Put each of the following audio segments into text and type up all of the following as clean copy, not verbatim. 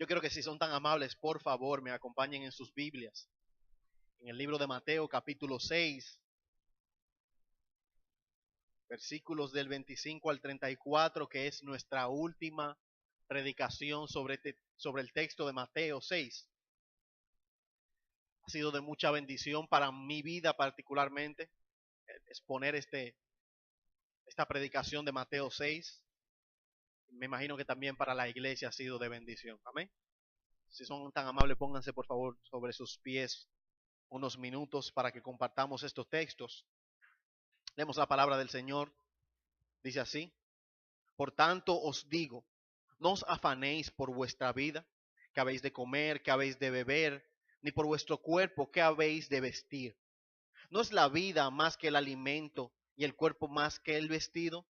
Yo creo que si son tan amables, por favor, me acompañen en sus Biblias. En el libro de Mateo, capítulo 6, versículos del 25 al 34, que es nuestra última predicación sobre el texto de Mateo 6. Ha sido de mucha bendición para mi vida particularmente exponer esta predicación de Mateo 6. Me imagino que también para la iglesia ha sido de bendición. Amén. Si son tan amables, pónganse por favor sobre sus pies unos minutos para que compartamos estos textos. Leemos la palabra del Señor. Dice así: por tanto os digo, no os afanéis por vuestra vida, que habéis de comer, que habéis de beber, ni por vuestro cuerpo, que habéis de vestir. ¿No es la vida más que el alimento y el cuerpo más que el vestido?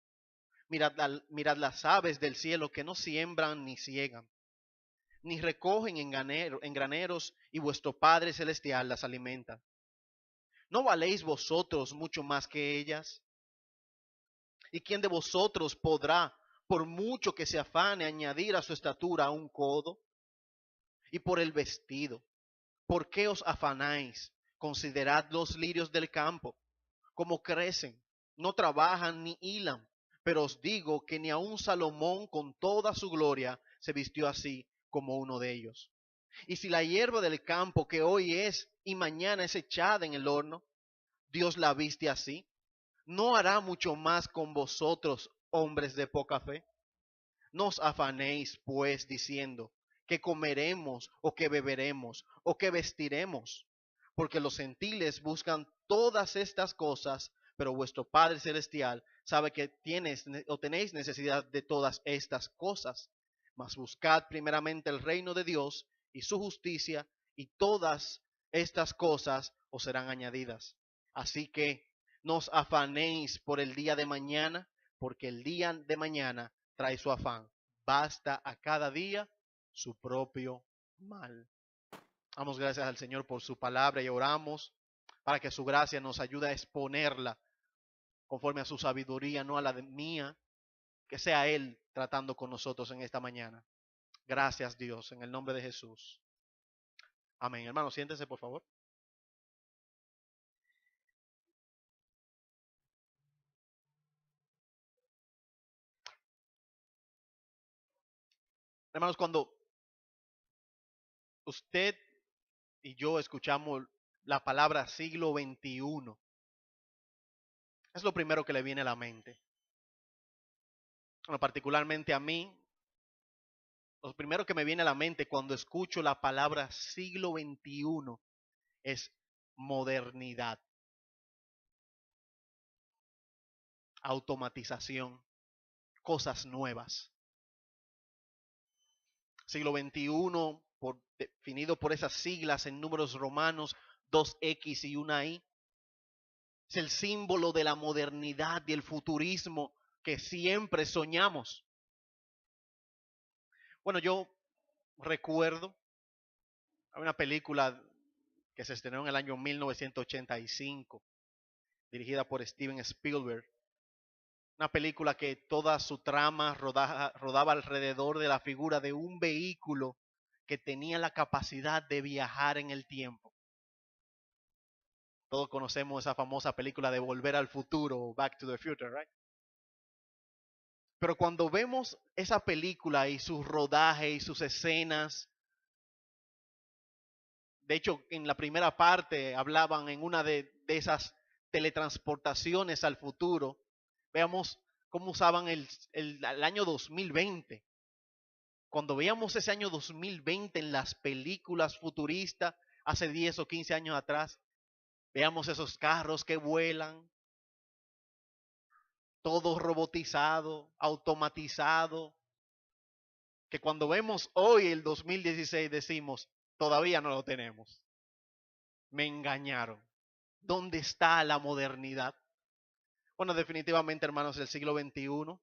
Mirad las aves del cielo, que no siembran ni ciegan, ni recogen en graneros, y vuestro Padre Celestial las alimenta. ¿No valéis vosotros mucho más que ellas? ¿Y quién de vosotros podrá, por mucho que se afane, añadir a su estatura un codo? Y por el vestido, ¿por qué os afanáis? Considerad los lirios del campo, cómo crecen, no trabajan ni hilan. Pero os digo que ni aun Salomón con toda su gloria se vistió así como uno de ellos. Y si la hierba del campo, que hoy es y mañana es echada en el horno, Dios la viste así, ¿no hará mucho más con vosotros, hombres de poca fe? No os afanéis, pues, diciendo, ¿qué comeremos, o qué beberemos, o qué vestiremos? Porque los gentiles buscan todas estas cosas, pero vuestro Padre Celestial sabe que tenéis necesidad de todas estas cosas. Mas buscad primeramente el reino de Dios y su justicia, y todas estas cosas os serán añadidas. Así que no os afanéis por el día de mañana, porque el día de mañana trae su afán. Basta a cada día su propio mal. Damos gracias al Señor por su palabra y oramos para que su gracia nos ayude a exponerla conforme a su sabiduría, no a la mía, que sea Él tratando con nosotros en esta mañana. Gracias, Dios, en el nombre de Jesús. Amén. Hermanos, siéntense por favor. Hermanos, cuando usted y yo escuchamos la palabra siglo XXI, es lo primero que le viene a la mente. Bueno, particularmente a mí, lo primero que me viene a la mente cuando escucho la palabra siglo XXI es modernidad, automatización, cosas nuevas. Siglo XXI, definido por esas siglas en números romanos, 2X y una Y, es el símbolo de la modernidad y el futurismo que siempre soñamos. Bueno, yo recuerdo, hay una película que se estrenó en el año 1985, dirigida por Steven Spielberg. Una película que toda su trama rodaba alrededor de la figura de un vehículo que tenía la capacidad de viajar en el tiempo. Todos conocemos esa famosa película de Volver al Futuro, Back to the Future, right? Pero cuando vemos esa película y su rodaje y sus escenas, de hecho, en la primera parte hablaban en una de esas teletransportaciones al futuro. Veamos cómo usaban el año 2020. Cuando veíamos ese año 2020 en las películas futuristas, hace 10 o 15 años atrás, veamos esos carros que vuelan, todo robotizado, automatizado, que cuando vemos hoy el 2016 decimos, todavía no lo tenemos. Me engañaron. ¿Dónde está la modernidad? Bueno, definitivamente, hermanos, el siglo XXI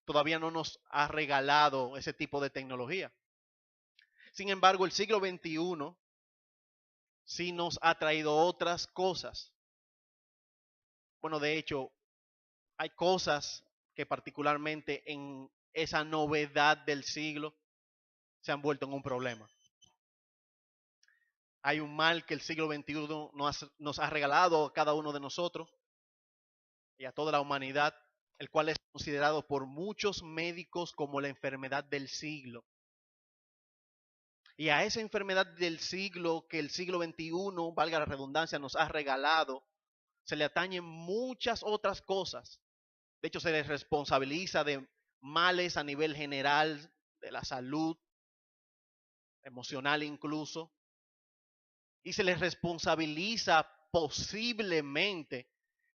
todavía no nos ha regalado ese tipo de tecnología. Sin embargo, el siglo XXI sí nos ha traído otras cosas. Bueno, de hecho, hay cosas que particularmente en esa novedad del siglo se han vuelto en un problema. Hay un mal que el siglo XXI nos ha regalado a cada uno de nosotros y a toda la humanidad, el cual es considerado por muchos médicos como la enfermedad del siglo. Y a esa enfermedad del siglo que el siglo XXI, valga la redundancia, nos ha regalado, se le atañen muchas otras cosas. De hecho, se les responsabiliza de males a nivel general, de la salud, emocional incluso. Y se les responsabiliza posiblemente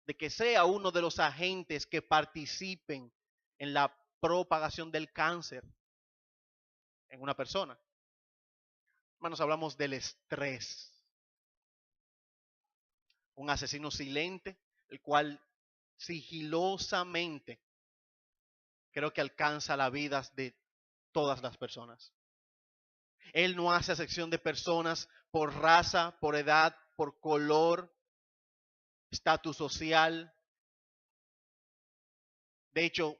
de que sea uno de los agentes que participen en la propagación del cáncer en una persona. Hermanos, hablamos del estrés, un asesino silente, el cual sigilosamente creo que alcanza las vidas de todas las personas. Él no hace acepción de personas por raza, por edad, por color, estatus social. De hecho,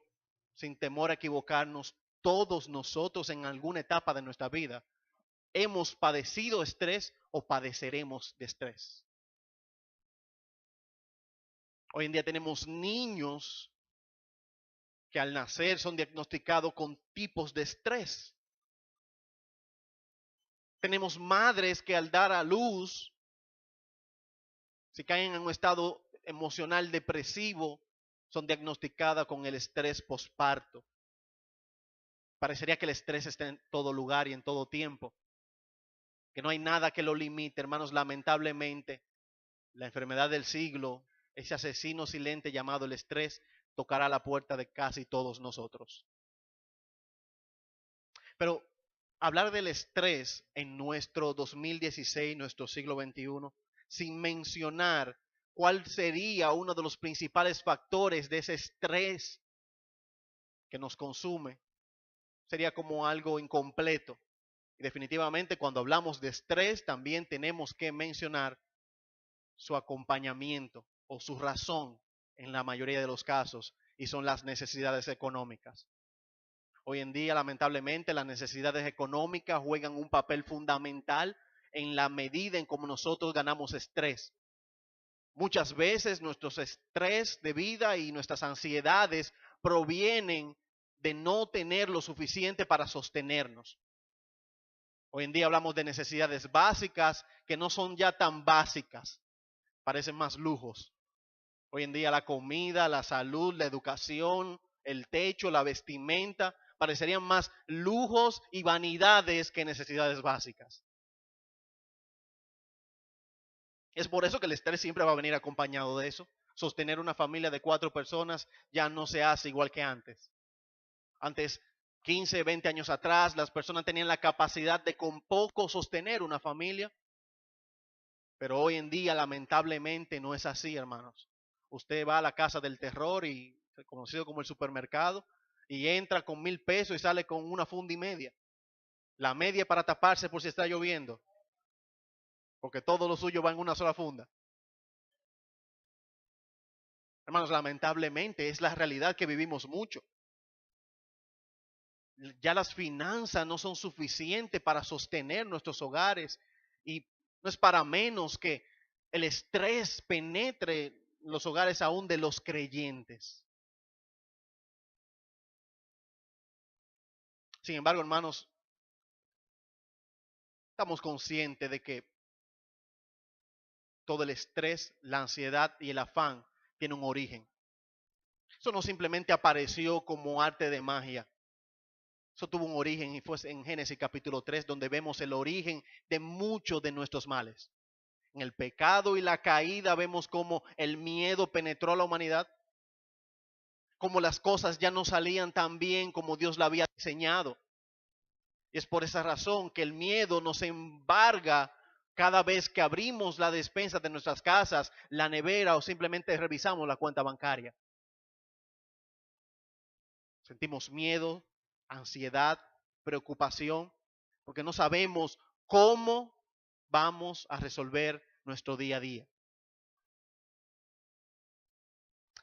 sin temor a equivocarnos, todos nosotros en alguna etapa de nuestra vida hemos padecido estrés o padeceremos de estrés. Hoy en día tenemos niños que al nacer son diagnosticados con tipos de estrés. Tenemos madres que al dar a luz, si caen en un estado emocional depresivo, son diagnosticadas con el estrés posparto. Parecería que el estrés está en todo lugar y en todo tiempo, que no hay nada que lo limite, hermanos. Lamentablemente, la enfermedad del siglo, ese asesino silente llamado el estrés, tocará la puerta de casi todos nosotros. Pero hablar del estrés en nuestro 2016, nuestro siglo XXI, sin mencionar cuál sería uno de los principales factores de ese estrés que nos consume, sería como algo incompleto. Y definitivamente cuando hablamos de estrés también tenemos que mencionar su acompañamiento o su razón en la mayoría de los casos, y son las necesidades económicas. Hoy en día, lamentablemente, las necesidades económicas juegan un papel fundamental en la medida en cómo nosotros ganamos estrés. Muchas veces nuestros estrés de vida y nuestras ansiedades provienen de no tener lo suficiente para sostenernos. Hoy en día hablamos de necesidades básicas que no son ya tan básicas, parecen más lujos. Hoy en día la comida, la salud, la educación, el techo, la vestimenta, parecerían más lujos y vanidades que necesidades básicas. Es por eso que el estrés siempre va a venir acompañado de eso. Sostener una familia de 4 personas ya no se hace igual que antes. Antes, 15, 20 años atrás, las personas tenían la capacidad de con poco sostener una familia. Pero hoy en día, lamentablemente, no es así, hermanos. Usted va a la casa del terror, y conocido como el supermercado, y entra con 1,000 pesos y sale con una funda y media. La media para taparse por si está lloviendo, porque todo lo suyo va en una sola funda. Hermanos, lamentablemente es la realidad que vivimos mucho. Ya las finanzas no son suficientes para sostener nuestros hogares, y no es para menos que el estrés penetre los hogares aún de los creyentes. Sin embargo, hermanos, estamos conscientes de que todo el estrés, la ansiedad y el afán tiene un origen. Eso no simplemente apareció como arte de magia. Eso tuvo un origen, y fue en Génesis capítulo 3, donde vemos el origen de muchos de nuestros males. En el pecado y la caída vemos cómo el miedo penetró a la humanidad, cómo las cosas ya no salían tan bien como Dios la había diseñado. Y es por esa razón que el miedo nos embarga cada vez que abrimos la despensa de nuestras casas, la nevera, o simplemente revisamos la cuenta bancaria. Sentimos miedo, ansiedad, preocupación, porque no sabemos cómo vamos a resolver nuestro día a día.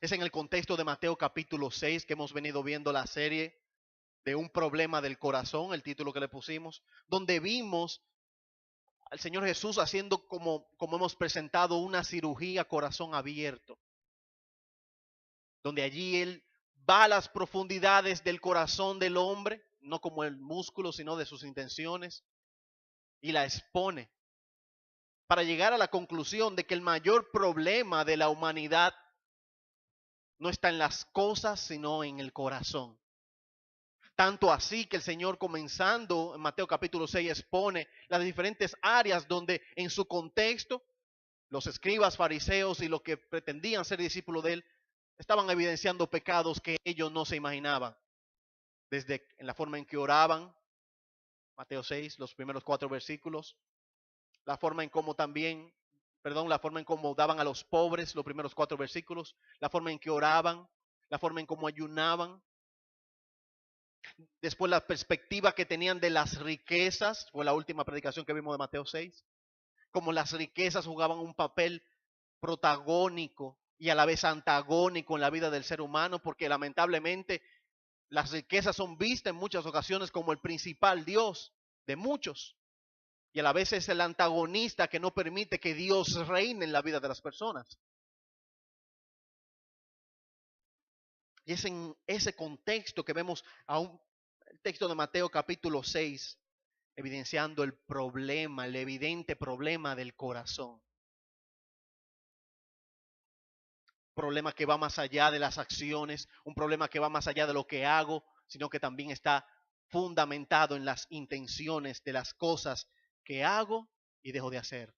Es en el contexto de Mateo capítulo 6 que hemos venido viendo la serie de un problema del corazón, el título que le pusimos, donde vimos al Señor Jesús haciendo como hemos presentado una cirugía corazón abierto, donde allí Él va a las profundidades del corazón del hombre, no como el músculo, sino de sus intenciones, y la expone para llegar a la conclusión de que el mayor problema de la humanidad no está en las cosas, sino en el corazón. Tanto así que el Señor, comenzando en Mateo capítulo 6, expone las diferentes áreas donde en su contexto los escribas, fariseos y los que pretendían ser discípulos de él estaban evidenciando pecados que ellos no se imaginaban. Desde en la forma en que oraban, Mateo 6, los primeros 4 versículos, la forma en cómo también, la forma en cómo daban a los pobres, los primeros 4 versículos, la forma en que oraban, la forma en cómo ayunaban. Después la perspectiva que tenían de las riquezas, fue la última predicación que vimos de Mateo 6, como las riquezas jugaban un papel protagónico y a la vez antagónico en la vida del ser humano, porque lamentablemente las riquezas son vistas en muchas ocasiones como el principal Dios de muchos, y a la vez es el antagonista que no permite que Dios reine en la vida de las personas. Y es en ese contexto que vemos el texto de Mateo capítulo 6, evidenciando el problema, el evidente problema del corazón. Problema que va más allá de las acciones, un problema que va más allá de lo que hago, sino que también está fundamentado en las intenciones de las cosas que hago y dejo de hacer.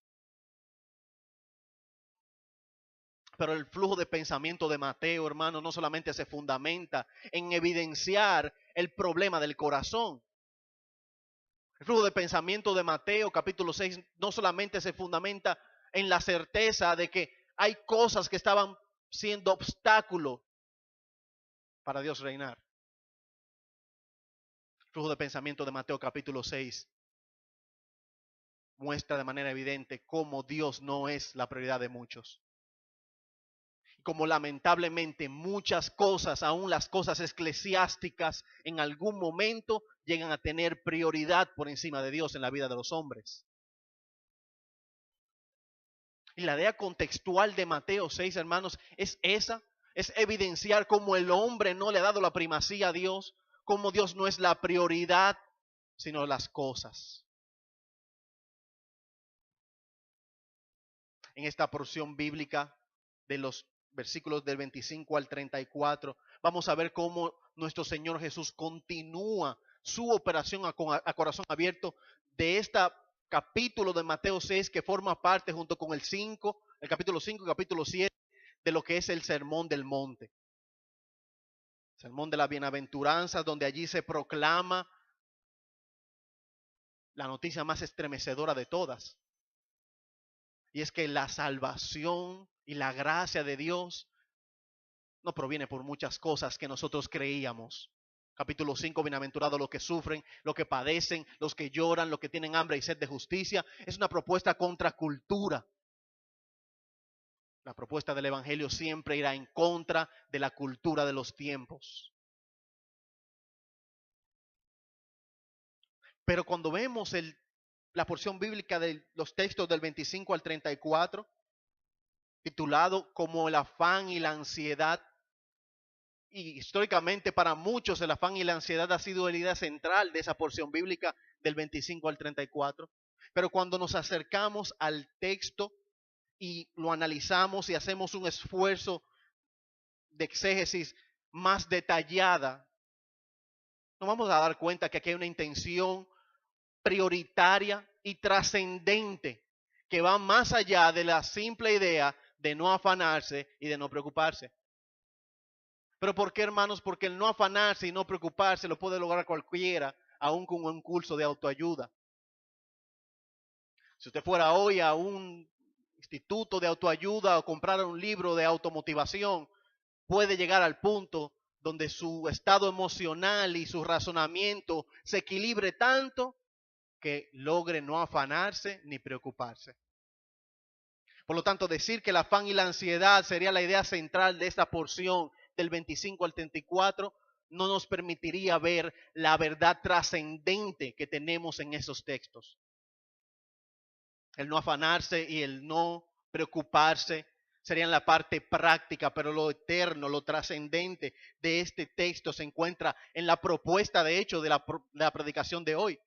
Pero el flujo de pensamiento de Mateo, hermano, no solamente se fundamenta en evidenciar el problema del corazón. El flujo de pensamiento de Mateo, capítulo 6, no solamente se fundamenta en la certeza de que hay cosas que estaban siendo obstáculo para Dios reinar. El flujo de pensamiento de Mateo, capítulo 6, muestra de manera evidente cómo Dios no es la prioridad de muchos. Como lamentablemente muchas cosas, aún las cosas eclesiásticas, en algún momento llegan a tener prioridad por encima de Dios en la vida de los hombres. Y la idea contextual de Mateo 6, hermanos, es esa, es evidenciar cómo el hombre no le ha dado la primacía a Dios, cómo Dios no es la prioridad, sino las cosas. En esta porción bíblica de los versículos del 25 al 34, vamos a ver cómo nuestro Señor Jesús continúa su operación a corazón abierto de este capítulo de Mateo 6 que forma parte junto con el capítulo 5 y capítulo 7 de lo que es el Sermón del Monte. Sermón de la Bienaventuranza, donde allí se proclama la noticia más estremecedora de todas. Y es que la salvación y la gracia de Dios no proviene por muchas cosas que nosotros creíamos. Capítulo 5, bienaventurados los que sufren, los que padecen, los que lloran, los que tienen hambre y sed de justicia. Es una propuesta contra cultura. La propuesta del Evangelio siempre irá en contra de la cultura de los tiempos. Pero cuando vemos la porción bíblica de los textos del 25 al 34, titulado como el afán y la ansiedad, y históricamente para muchos el afán y la ansiedad ha sido la idea central de esa porción bíblica del 25 al 34, pero cuando nos acercamos al texto y lo analizamos y hacemos un esfuerzo de exégesis más detallada, nos vamos a dar cuenta que aquí hay una intención prioritaria y trascendente que va más allá de la simple idea de no afanarse y de no preocuparse. ¿Pero por qué, hermanos? Porque el no afanarse y no preocuparse lo puede lograr cualquiera, aún con un curso de autoayuda. Si usted fuera hoy a un instituto de autoayuda o comprara un libro de automotivación, puede llegar al punto donde su estado emocional y su razonamiento se equilibre tanto que logre no afanarse ni preocuparse. Por lo tanto, decir que el afán y la ansiedad sería la idea central de esta porción del 25 al 34 no nos permitiría ver la verdad trascendente que tenemos en esos textos. El no afanarse y el no preocuparse serían la parte práctica, pero lo eterno, lo trascendente de este texto se encuentra en la propuesta, de hecho, de la predicación de hoy.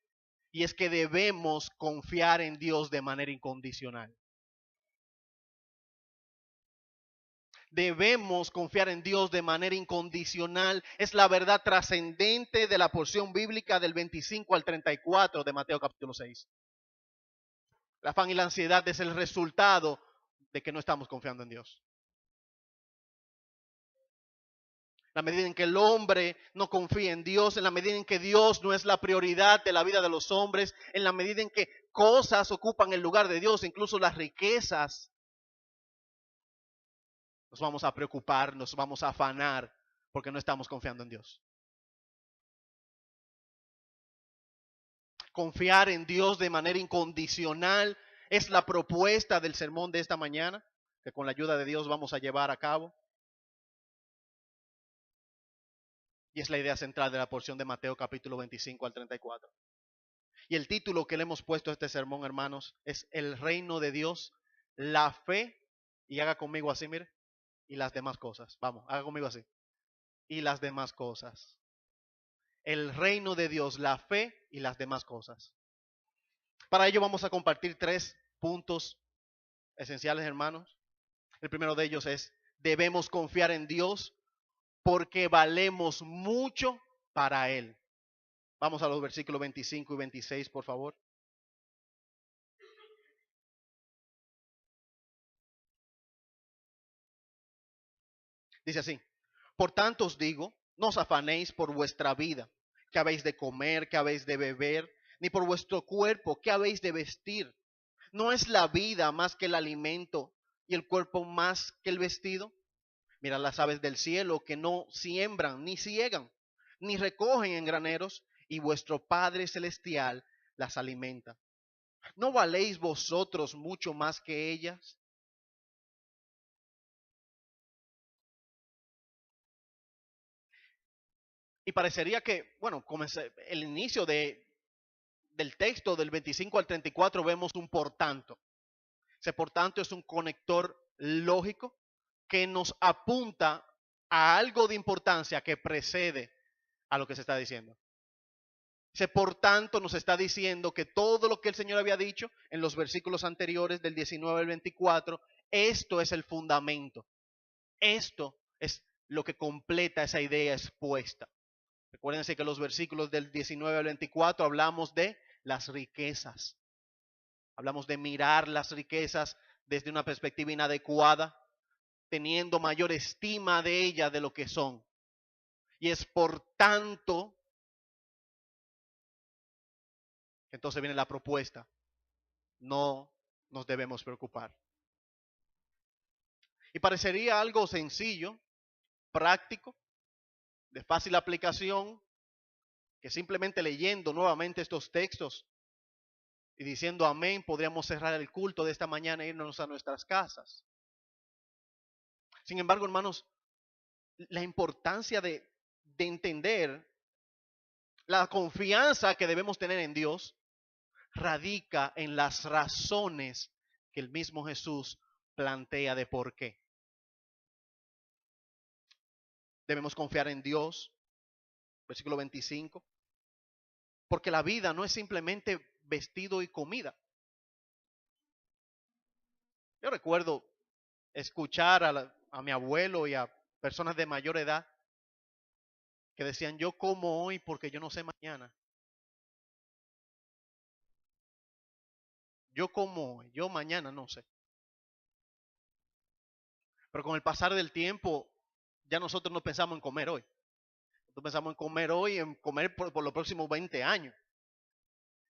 Y es que debemos confiar en Dios de manera incondicional. Debemos confiar en Dios de manera incondicional. Es la verdad trascendente de la porción bíblica del 25 al 34 de Mateo capítulo 6. El afán y la ansiedad es el resultado de que no estamos confiando en Dios. La medida en que el hombre no confía en Dios, en la medida en que Dios no es la prioridad de la vida de los hombres, en la medida en que cosas ocupan el lugar de Dios, incluso las riquezas, nos vamos a preocupar, nos vamos a afanar porque no estamos confiando en Dios. Confiar en Dios de manera incondicional es la propuesta del sermón de esta mañana, que con la ayuda de Dios vamos a llevar a cabo. Y es la idea central de la porción de Mateo capítulo 25 al 34. Y el título que le hemos puesto a este sermón, hermanos, es El reino de Dios, la fe, y haga conmigo así, mire, y las demás cosas. Vamos, haga conmigo así. Y las demás cosas. El reino de Dios, la fe y las demás cosas. Para ello vamos a compartir 3 puntos esenciales, hermanos. El primero de ellos es, debemos confiar en Dios porque valemos mucho para Él. Vamos a los versículos 25 y 26, por favor. Dice así, por tanto os digo, no os afanéis por vuestra vida, qué habéis de comer, qué habéis de beber, ni por vuestro cuerpo, qué habéis de vestir. ¿No es la vida más que el alimento y el cuerpo más que el vestido? Mirad las aves del cielo que no siembran, ni ciegan, ni recogen en graneros, y vuestro Padre Celestial las alimenta. ¿No valéis vosotros mucho más que ellas? Y parecería que, bueno, el inicio del texto del 25 al 34 vemos un por tanto. Ese por tanto es un conector lógico que nos apunta a algo de importancia que precede a lo que se está diciendo. Ese por tanto nos está diciendo que todo lo que el Señor había dicho en los versículos anteriores del 19 al 24, esto es el fundamento. Esto es lo que completa esa idea expuesta. Recuérdense que los versículos del 19 al 24 hablamos de las riquezas. Hablamos de mirar las riquezas desde una perspectiva inadecuada, teniendo mayor estima de ellas de lo que son. Y es por tanto que entonces viene la propuesta. No nos debemos preocupar. Y parecería algo sencillo, práctico, de fácil aplicación, que simplemente leyendo nuevamente estos textos y diciendo amén, podríamos cerrar el culto de esta mañana e irnos a nuestras casas. Sin embargo, hermanos, la importancia de entender la confianza que debemos tener en Dios radica en las razones que el mismo Jesús plantea de por qué. Debemos confiar en Dios, versículo 25, porque la vida no es simplemente vestido y comida. Yo recuerdo escuchar a mi abuelo y a personas de mayor edad que decían, yo como hoy porque yo no sé mañana. Yo como hoy, yo mañana no sé. Pero con el pasar del tiempo, ya nosotros no pensamos en comer hoy. Nosotros pensamos en comer hoy, en comer por los próximos 20 años.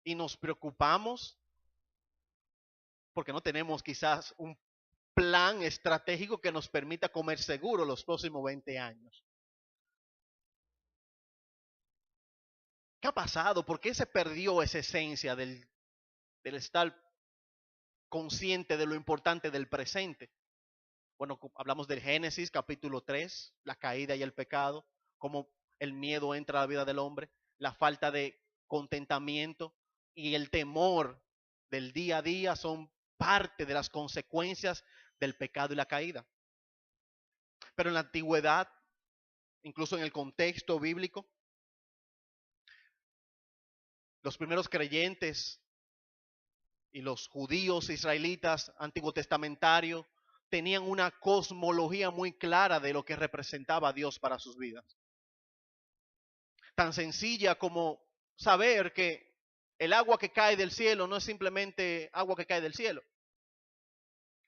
Y nos preocupamos porque no tenemos quizás un plan estratégico que nos permita comer seguro los próximos 20 años. ¿Qué ha pasado? ¿Por qué se perdió esa esencia del estar consciente de lo importante del presente? Bueno, hablamos del Génesis capítulo 3, la caída y el pecado, como el miedo entra a la vida del hombre, la falta de contentamiento y el temor del día a día son parte de las consecuencias del pecado y la caída. Pero en la antigüedad, incluso en el contexto bíblico, los primeros creyentes y los judíos israelitas antiguo testamentario tenían una cosmología muy clara de lo que representaba a Dios para sus vidas. Tan sencilla como saber que el agua que cae del cielo no es simplemente agua que cae del cielo.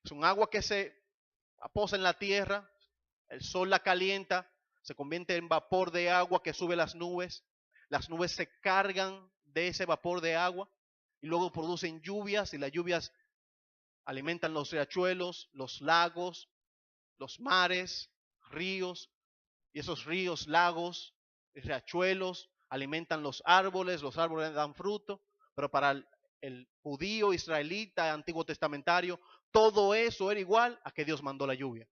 Es un agua que se posa en la tierra, el sol la calienta, se convierte en vapor de agua que sube las nubes se cargan de ese vapor de agua y luego producen lluvias y las lluvias alimentan los riachuelos, los lagos, los mares, ríos, y esos ríos, lagos, riachuelos alimentan los árboles dan fruto, pero para el judío israelita antiguo testamentario, todo eso era igual a que Dios mandó la lluvia.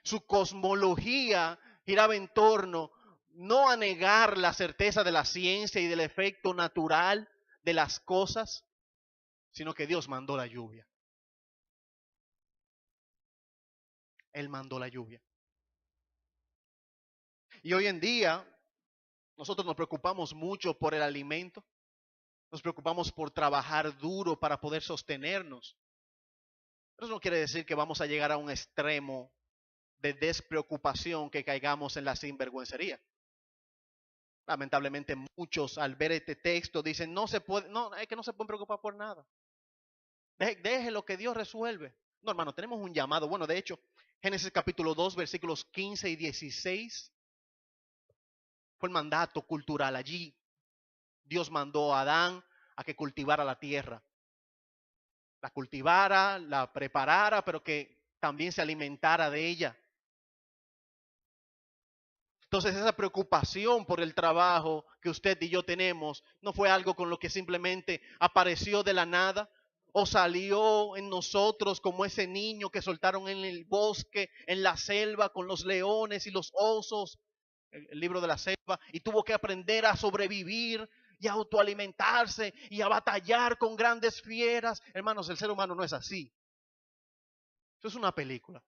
Su cosmología giraba en torno no a negar la certeza de la ciencia y del efecto natural de las cosas, sino que Dios mandó la lluvia. Él mandó la lluvia. Y hoy en día nosotros nos preocupamos mucho por el alimento, nos preocupamos por trabajar duro para poder sostenernos. Pero eso no quiere decir que vamos a llegar a un extremo de despreocupación que caigamos en la sinvergüencería. Lamentablemente muchos al ver este texto dicen, es que no se pueden preocupar por nada. Deje lo que Dios resuelve. No, hermano, tenemos un llamado. Bueno, de hecho, Génesis capítulo 2, versículos 15 y 16, fue el mandato cultural. Allí Dios mandó a Adán a que cultivara la tierra. La cultivara, la preparara, pero que también se alimentara de ella. Entonces esa preocupación por el trabajo que usted y yo tenemos no fue algo con lo que simplemente apareció de la nada o salió en nosotros como ese niño que soltaron en el bosque, en la selva con los leones y los osos, el libro de la selva, y tuvo que aprender a sobrevivir y a autoalimentarse y a batallar con grandes fieras. Hermanos, el ser humano no es así. Eso es una película.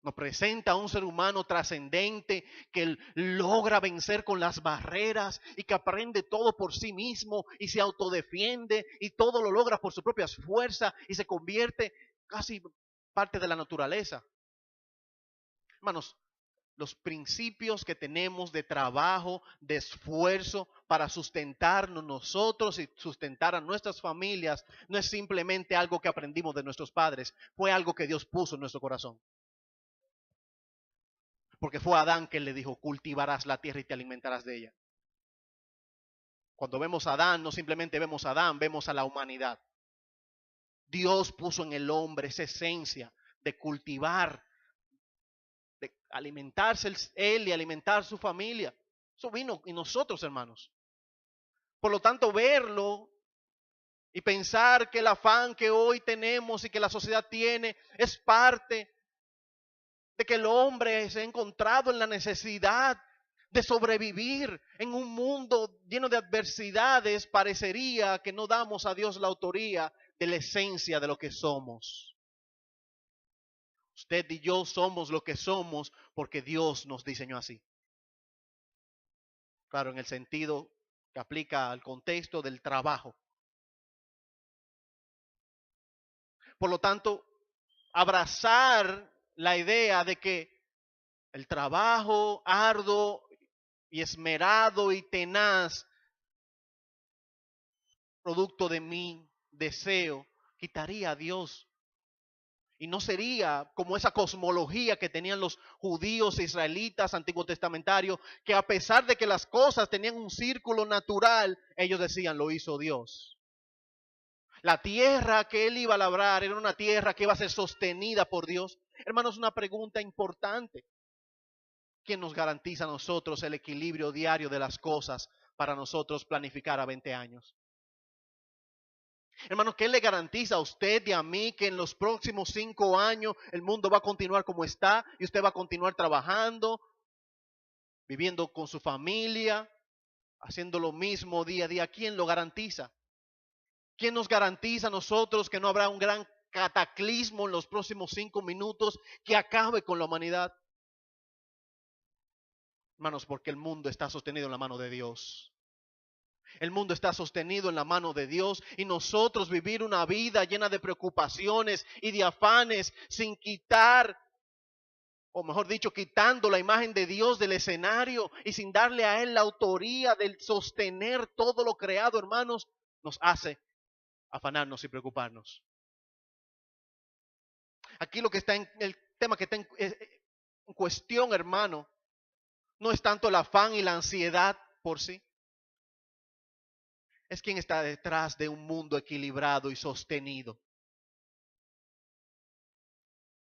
Nos presenta a un ser humano trascendente que logra vencer con las barreras y que aprende todo por sí mismo y se autodefiende y todo lo logra por sus propias fuerzas y se convierte casi parte de la naturaleza. Hermanos, los principios que tenemos de trabajo, de esfuerzo para sustentarnos nosotros y sustentar a nuestras familias no es simplemente algo que aprendimos de nuestros padres, fue algo que Dios puso en nuestro corazón. Porque fue Adán que le dijo, cultivarás la tierra y te alimentarás de ella. Cuando vemos a Adán, no simplemente vemos a Adán, vemos a la humanidad. Dios puso en el hombre esa esencia de cultivar, de alimentarse él y alimentar su familia. Eso vino en nosotros, hermanos. Por lo tanto, verlo y pensar que el afán que hoy tenemos y que la sociedad tiene es parte de que el hombre se ha encontrado en la necesidad de sobrevivir en un mundo lleno de adversidades, parecería que no damos a Dios la autoría de la esencia de lo que somos. Usted y yo somos lo que somos porque Dios nos diseñó así. Claro, en el sentido que aplica al contexto del trabajo. Por lo tanto, abrazar la idea de que el trabajo arduo y esmerado y tenaz, producto de mi deseo, quitaría a Dios. Y no sería como esa cosmología que tenían los judíos e israelitas antiguo testamentario, que a pesar de que las cosas tenían un círculo natural, ellos decían, lo hizo Dios. La tierra que él iba a labrar era una tierra que iba a ser sostenida por Dios. Hermanos, una pregunta importante. ¿Quién nos garantiza a nosotros el equilibrio diario de las cosas para nosotros planificar a 20 años? Hermanos, ¿qué le garantiza a usted y a mí que en los próximos 5 años el mundo va a continuar como está y usted va a continuar trabajando, viviendo con su familia, haciendo lo mismo día a día? ¿Quién lo garantiza? ¿Quién nos garantiza a nosotros que no habrá un gran cataclismo en los próximos 5 minutos que acabe con la humanidad? Hermanos, porque el mundo está sostenido en la mano de Dios. El mundo está sostenido en la mano de Dios y nosotros vivir una vida llena de preocupaciones y de afanes sin quitar, o mejor dicho, quitando la imagen de Dios del escenario y sin darle a Él la autoría de sostener todo lo creado, hermanos, nos hace afanarnos y preocuparnos. Aquí lo que está en el tema que está en cuestión, hermano, no es tanto el afán y la ansiedad por sí. Es quien está detrás de un mundo equilibrado y sostenido.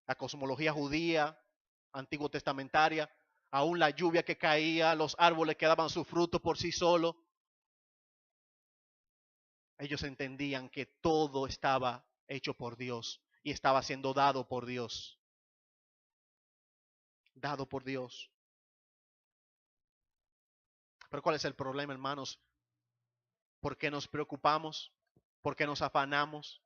La cosmología judía, antiguo testamentaria, aún la lluvia que caía, los árboles que daban su fruto por sí solos. Ellos entendían que todo estaba hecho por Dios y estaba siendo dado por Dios. Dado por Dios. Pero ¿cuál es el problema, hermanos? ¿Por qué nos preocupamos? ¿Por qué nos afanamos?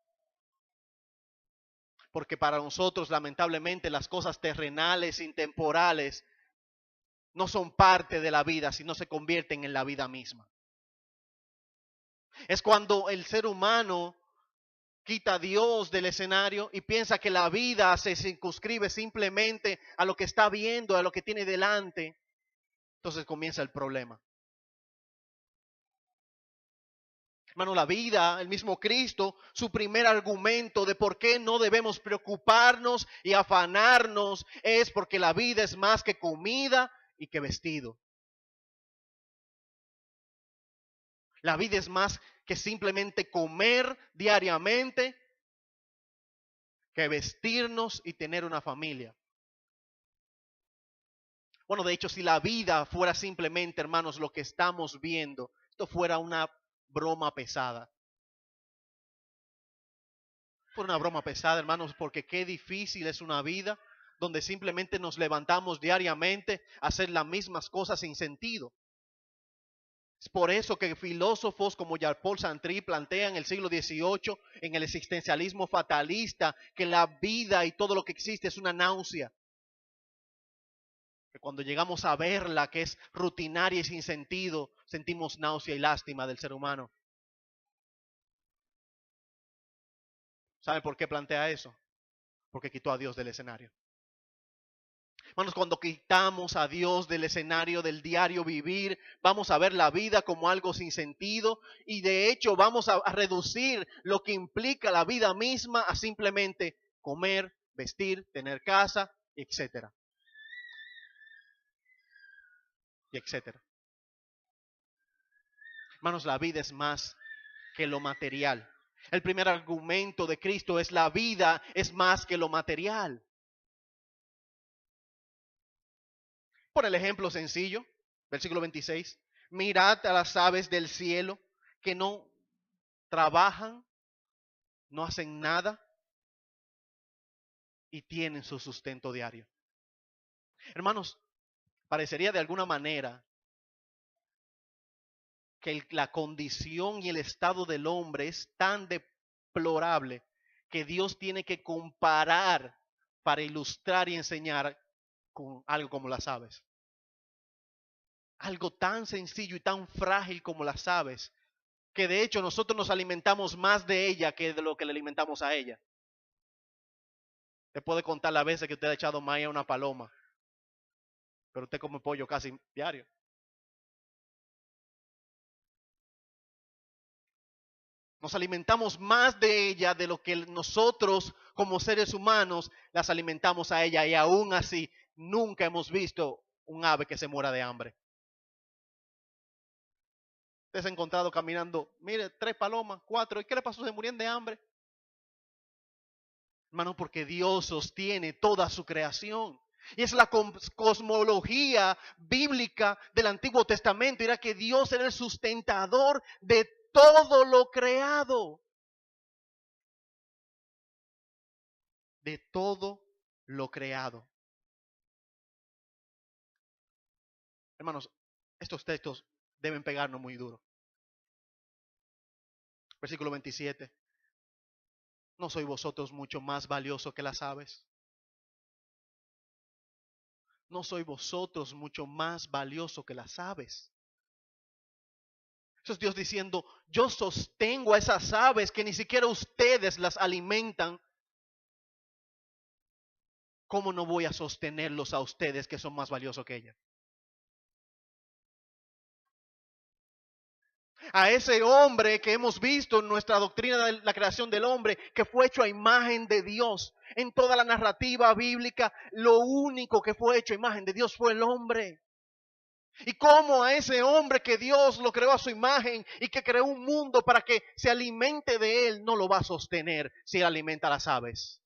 Porque para nosotros, lamentablemente, las cosas terrenales, intemporales, no son parte de la vida, sino se convierten en la vida misma. Es cuando el ser humano quita a Dios del escenario y piensa que la vida se circunscribe simplemente a lo que está viendo, a lo que tiene delante. Entonces comienza el problema. Hermano, la vida, el mismo Cristo, su primer argumento de por qué no debemos preocuparnos y afanarnos es porque la vida es más que comida y que vestido. La vida es más que simplemente comer diariamente, que vestirnos y tener una familia. Bueno, de hecho, si la vida fuera simplemente, hermanos, lo que estamos viendo, esto fuera una broma pesada. Fuera una broma pesada, hermanos, porque qué difícil es una vida donde simplemente nos levantamos diariamente a hacer las mismas cosas sin sentido. Es por eso que filósofos como Jean-Paul Sartre plantean en el siglo XVIII, en el existencialismo fatalista, que la vida y todo lo que existe es una náusea. Que cuando llegamos a verla, que es rutinaria y sin sentido, sentimos náusea y lástima del ser humano. ¿Saben por qué plantea eso? Porque quitó a Dios del escenario. Hermanos, cuando quitamos a Dios del escenario del diario vivir, vamos a ver la vida como algo sin sentido y de hecho vamos a reducir lo que implica la vida misma a simplemente comer, vestir, tener casa, etcétera. Y etcétera. Hermanos, la vida es más que lo material. El primer argumento de Cristo es la vida es más que lo material. Por el ejemplo sencillo, versículo 26, mirad a las aves del cielo que no trabajan, no hacen nada y tienen su sustento diario. Hermanos, parecería de alguna manera que la condición y el estado del hombre es tan deplorable que Dios tiene que comparar para ilustrar y enseñar con algo como las aves. Algo tan sencillo y tan frágil como las aves, que de hecho nosotros nos alimentamos más de ella que de lo que le alimentamos a ella. Te puede contar las veces que usted ha echado maíz a una paloma, pero usted come pollo casi diario. Nos alimentamos más de ella de lo que nosotros como seres humanos las alimentamos a ella y aún así nunca hemos visto un ave que se muera de hambre. Usted se ha encontrado caminando, mire, 3 palomas, 4, ¿y qué le pasó? Se murieron de hambre. Hermano, porque Dios sostiene toda su creación. Y es la cosmología bíblica del Antiguo Testamento. Era que Dios era el sustentador de todo lo creado. de todo lo creado. Hermanos, estos textos deben pegarnos muy duro. Versículo 27. ¿No sois vosotros mucho más valiosos que las aves? ¿No sois vosotros mucho más valiosos que las aves? Eso es Dios diciendo, yo sostengo a esas aves que ni siquiera ustedes las alimentan. ¿Cómo no voy a sostenerlos a ustedes que son más valiosos que ellas? A ese hombre que hemos visto en nuestra doctrina de la creación del hombre, que fue hecho a imagen de Dios. En toda la narrativa bíblica, lo único que fue hecho a imagen de Dios fue el hombre. Y cómo a ese hombre que Dios lo creó a su imagen y que creó un mundo para que se alimente de él, no lo va a sostener si él alimenta a las aves.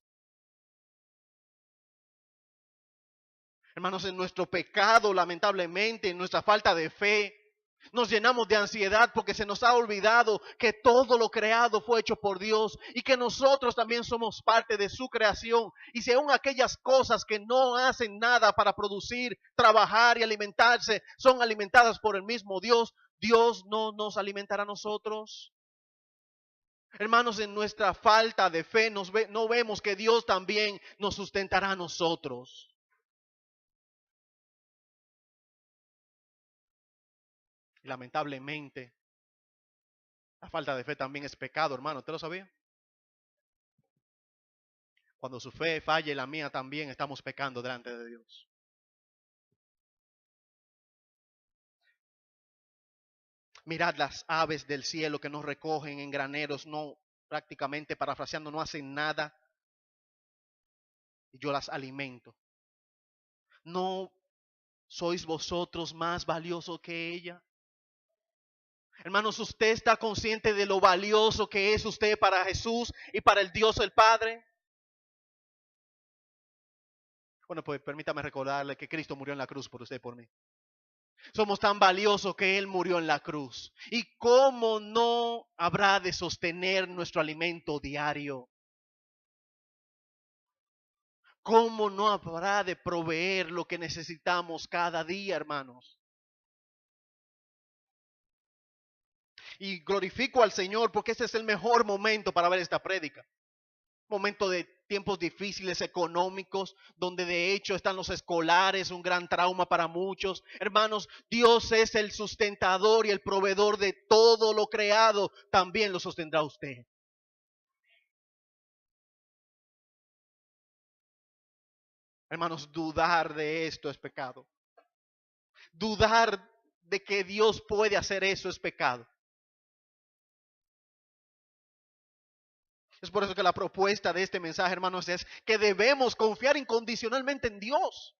Hermanos, en nuestro pecado, lamentablemente, en nuestra falta de fe, nos llenamos de ansiedad porque se nos ha olvidado que todo lo creado fue hecho por Dios y que nosotros también somos parte de su creación. Y si aún aquellas cosas que no hacen nada para producir, trabajar y alimentarse son alimentadas por el mismo Dios, Dios no nos alimentará a nosotros. Hermanos, en nuestra falta de fe no vemos que Dios también nos sustentará a nosotros. Y lamentablemente, la falta de fe también es pecado, hermano. ¿Usted lo sabía? Cuando su fe falla y la mía también, estamos pecando delante de Dios. Mirad las aves del cielo que nos recogen en graneros, no prácticamente parafraseando, no hacen nada. Y yo las alimento. ¿No sois vosotros más valiosos que ella? Hermanos, ¿usted está consciente de lo valioso que es usted para Jesús y para el Dios el Padre? Bueno, pues permítame recordarle que Cristo murió en la cruz por usted y por mí. Somos tan valiosos que Él murió en la cruz. ¿Y cómo no habrá de sostener nuestro alimento diario? ¿Cómo no habrá de proveer lo que necesitamos cada día, hermanos? Y glorifico al Señor porque este es el mejor momento para ver esta prédica. Momento de tiempos difíciles económicos, donde de hecho están los escolares, un gran trauma para muchos. Hermanos, Dios es el sustentador y el proveedor de todo lo creado. También lo sostendrá usted. Hermanos, dudar de esto es pecado. Dudar de que Dios puede hacer eso es pecado. Es por eso que la propuesta de este mensaje, hermanos, es que debemos confiar incondicionalmente en Dios.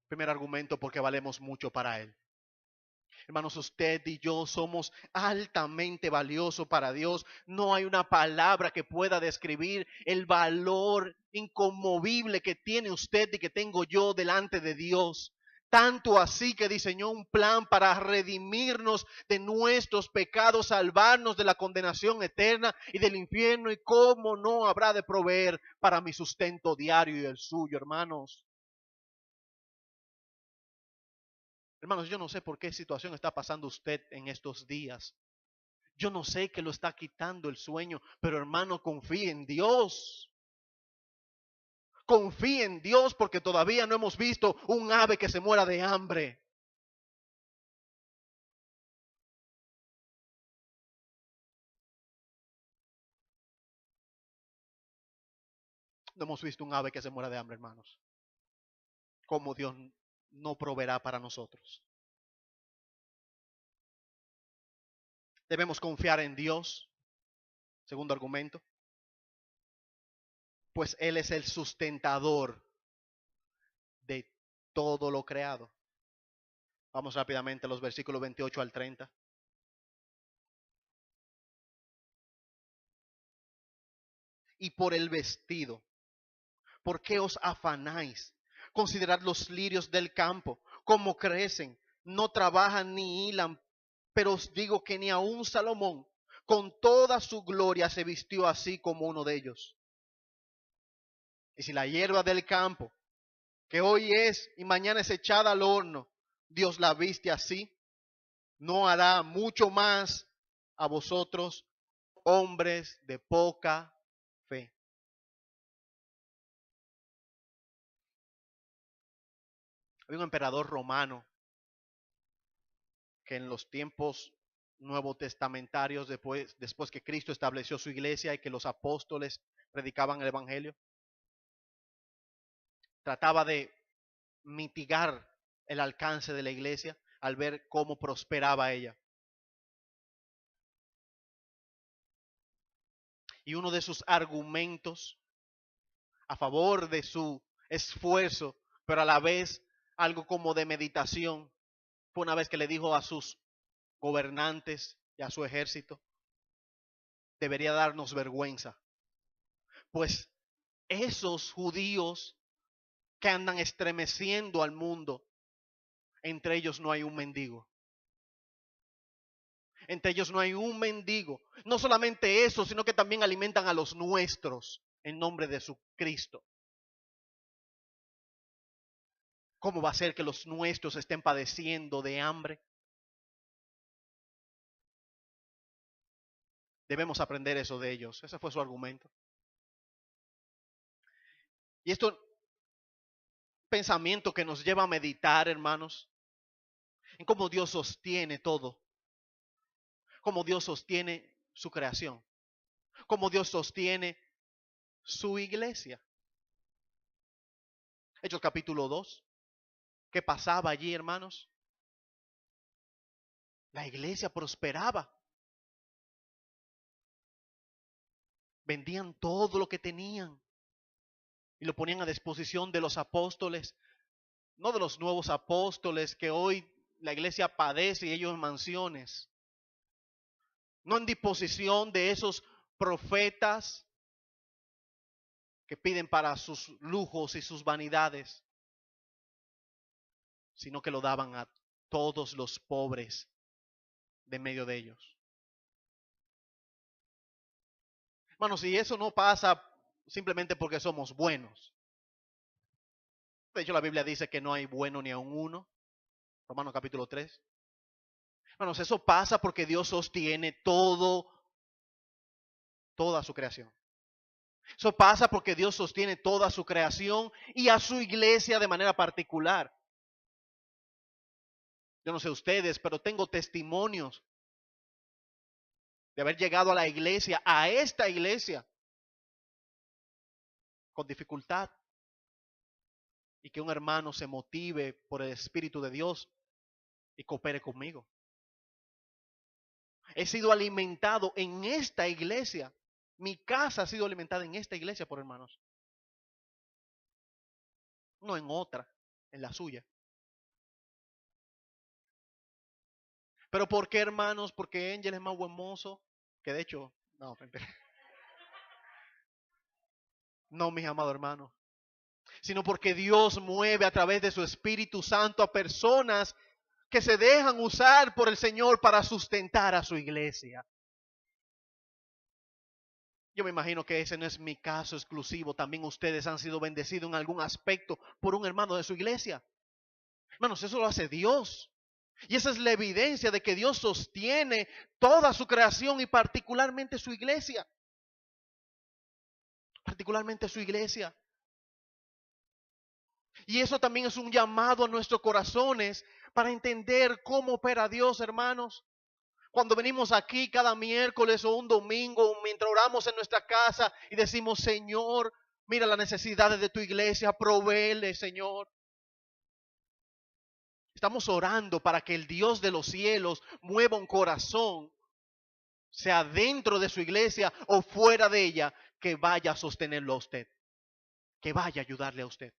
Primer argumento, porque valemos mucho para Él. Hermanos, usted y yo somos altamente valiosos para Dios. No hay una palabra que pueda describir el valor inconmovible que tiene usted y que tengo yo delante de Dios. Tanto así que diseñó un plan para redimirnos de nuestros pecados, salvarnos de la condenación eterna y del infierno. Y cómo no habrá de proveer para mi sustento diario y el suyo, hermanos. Hermanos, yo no sé por qué situación está pasando usted en estos días. Yo no sé qué lo está quitando el sueño, pero hermano, confíe en Dios. Confíe en Dios porque todavía no hemos visto un ave que se muera de hambre. No hemos visto un ave que se muera de hambre, hermanos. ¿Cómo Dios no proveerá para nosotros? Debemos confiar en Dios. Segundo argumento. Pues Él es el sustentador de todo lo creado. Vamos rápidamente a los versículos 28 al 30. Y por el vestido, ¿por qué os afanáis? Considerad los lirios del campo, cómo crecen, no trabajan ni hilan, pero os digo que ni aun Salomón, con toda su gloria se vistió así como uno de ellos. Y si la hierba del campo, que hoy es y mañana es echada al horno, Dios la viste así, no hará mucho más a vosotros, hombres de poca fe. Hay un emperador romano que en los tiempos nuevo testamentarios, después que Cristo estableció su iglesia y que los apóstoles predicaban el evangelio, trataba de mitigar el alcance de la iglesia al ver cómo prosperaba ella. Y uno de sus argumentos a favor de su esfuerzo, pero a la vez algo como de meditación, fue una vez que le dijo a sus gobernantes y a su ejército: debería darnos vergüenza, pues esos judíos que andan estremeciendo al mundo, entre ellos no hay un mendigo. Entre ellos no hay un mendigo. No solamente eso, sino que también alimentan a los nuestros en nombre de su Cristo. ¿Cómo va a ser que los nuestros estén padeciendo de hambre? Debemos aprender eso de ellos. Ese fue su argumento. Y esto, pensamiento que nos lleva a meditar, hermanos, en cómo Dios sostiene todo. Cómo Dios sostiene su creación. Cómo Dios sostiene su iglesia. Hechos capítulo 2. ¿Qué pasaba allí, hermanos? La iglesia prosperaba. Vendían todo lo que tenían y lo ponían a disposición de los apóstoles, no de los nuevos apóstoles que hoy la iglesia padece y ellos en mansiones, no en disposición de esos profetas que piden para sus lujos y sus vanidades, sino que lo daban a todos los pobres de medio de ellos. Hermanos, y eso no pasa simplemente porque somos buenos. De hecho, la Biblia dice que no hay bueno ni aun uno. Romanos capítulo 3. Hermanos, eso pasa porque Dios sostiene toda su creación. Eso pasa porque Dios sostiene toda su creación y a su iglesia de manera particular. Yo no sé ustedes, pero tengo testimonios de haber llegado a la iglesia, a esta iglesia, con dificultad. Y que un hermano se motive por el Espíritu de Dios y coopere conmigo. He sido alimentado en esta iglesia. Mi casa ha sido alimentada en esta iglesia por hermanos. No en otra, en la suya. ¿Pero por qué, hermanos? Porque Angel es más buen mozo. Que de hecho, no, no, mis amados hermanos. Sino porque Dios mueve a través de su Espíritu Santo a personas que se dejan usar por el Señor para sustentar a su iglesia. Yo me imagino que ese no es mi caso exclusivo. También ustedes han sido bendecidos en algún aspecto por un hermano de su iglesia. Hermanos, eso lo hace Dios. Y esa es la evidencia de que Dios sostiene toda su creación y particularmente su iglesia. Particularmente su iglesia. Y eso también es un llamado a nuestros corazones para entender cómo opera Dios, hermanos. Cuando venimos aquí cada miércoles o un domingo, mientras oramos en nuestra casa y decimos: Señor, mira las necesidades de tu iglesia, provéele, Señor. Estamos orando para que el Dios de los cielos mueva un corazón, sea dentro de su iglesia o fuera de ella, que vaya a sostenerlo a usted, que vaya a ayudarle a usted.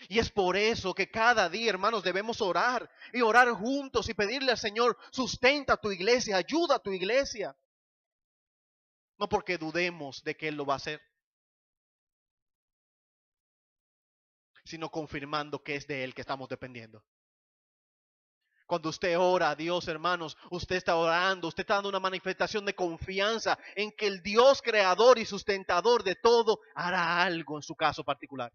Y es por eso que cada día, hermanos, debemos orar y orar juntos y pedirle al Señor: sustenta tu iglesia, ayuda a tu iglesia. No porque dudemos de que Él lo va a hacer, sino confirmando que es de Él que estamos dependiendo. Cuando usted ora a Dios, hermanos, usted está orando, usted está dando una manifestación de confianza en que el Dios creador y sustentador de todo hará algo en su caso particular.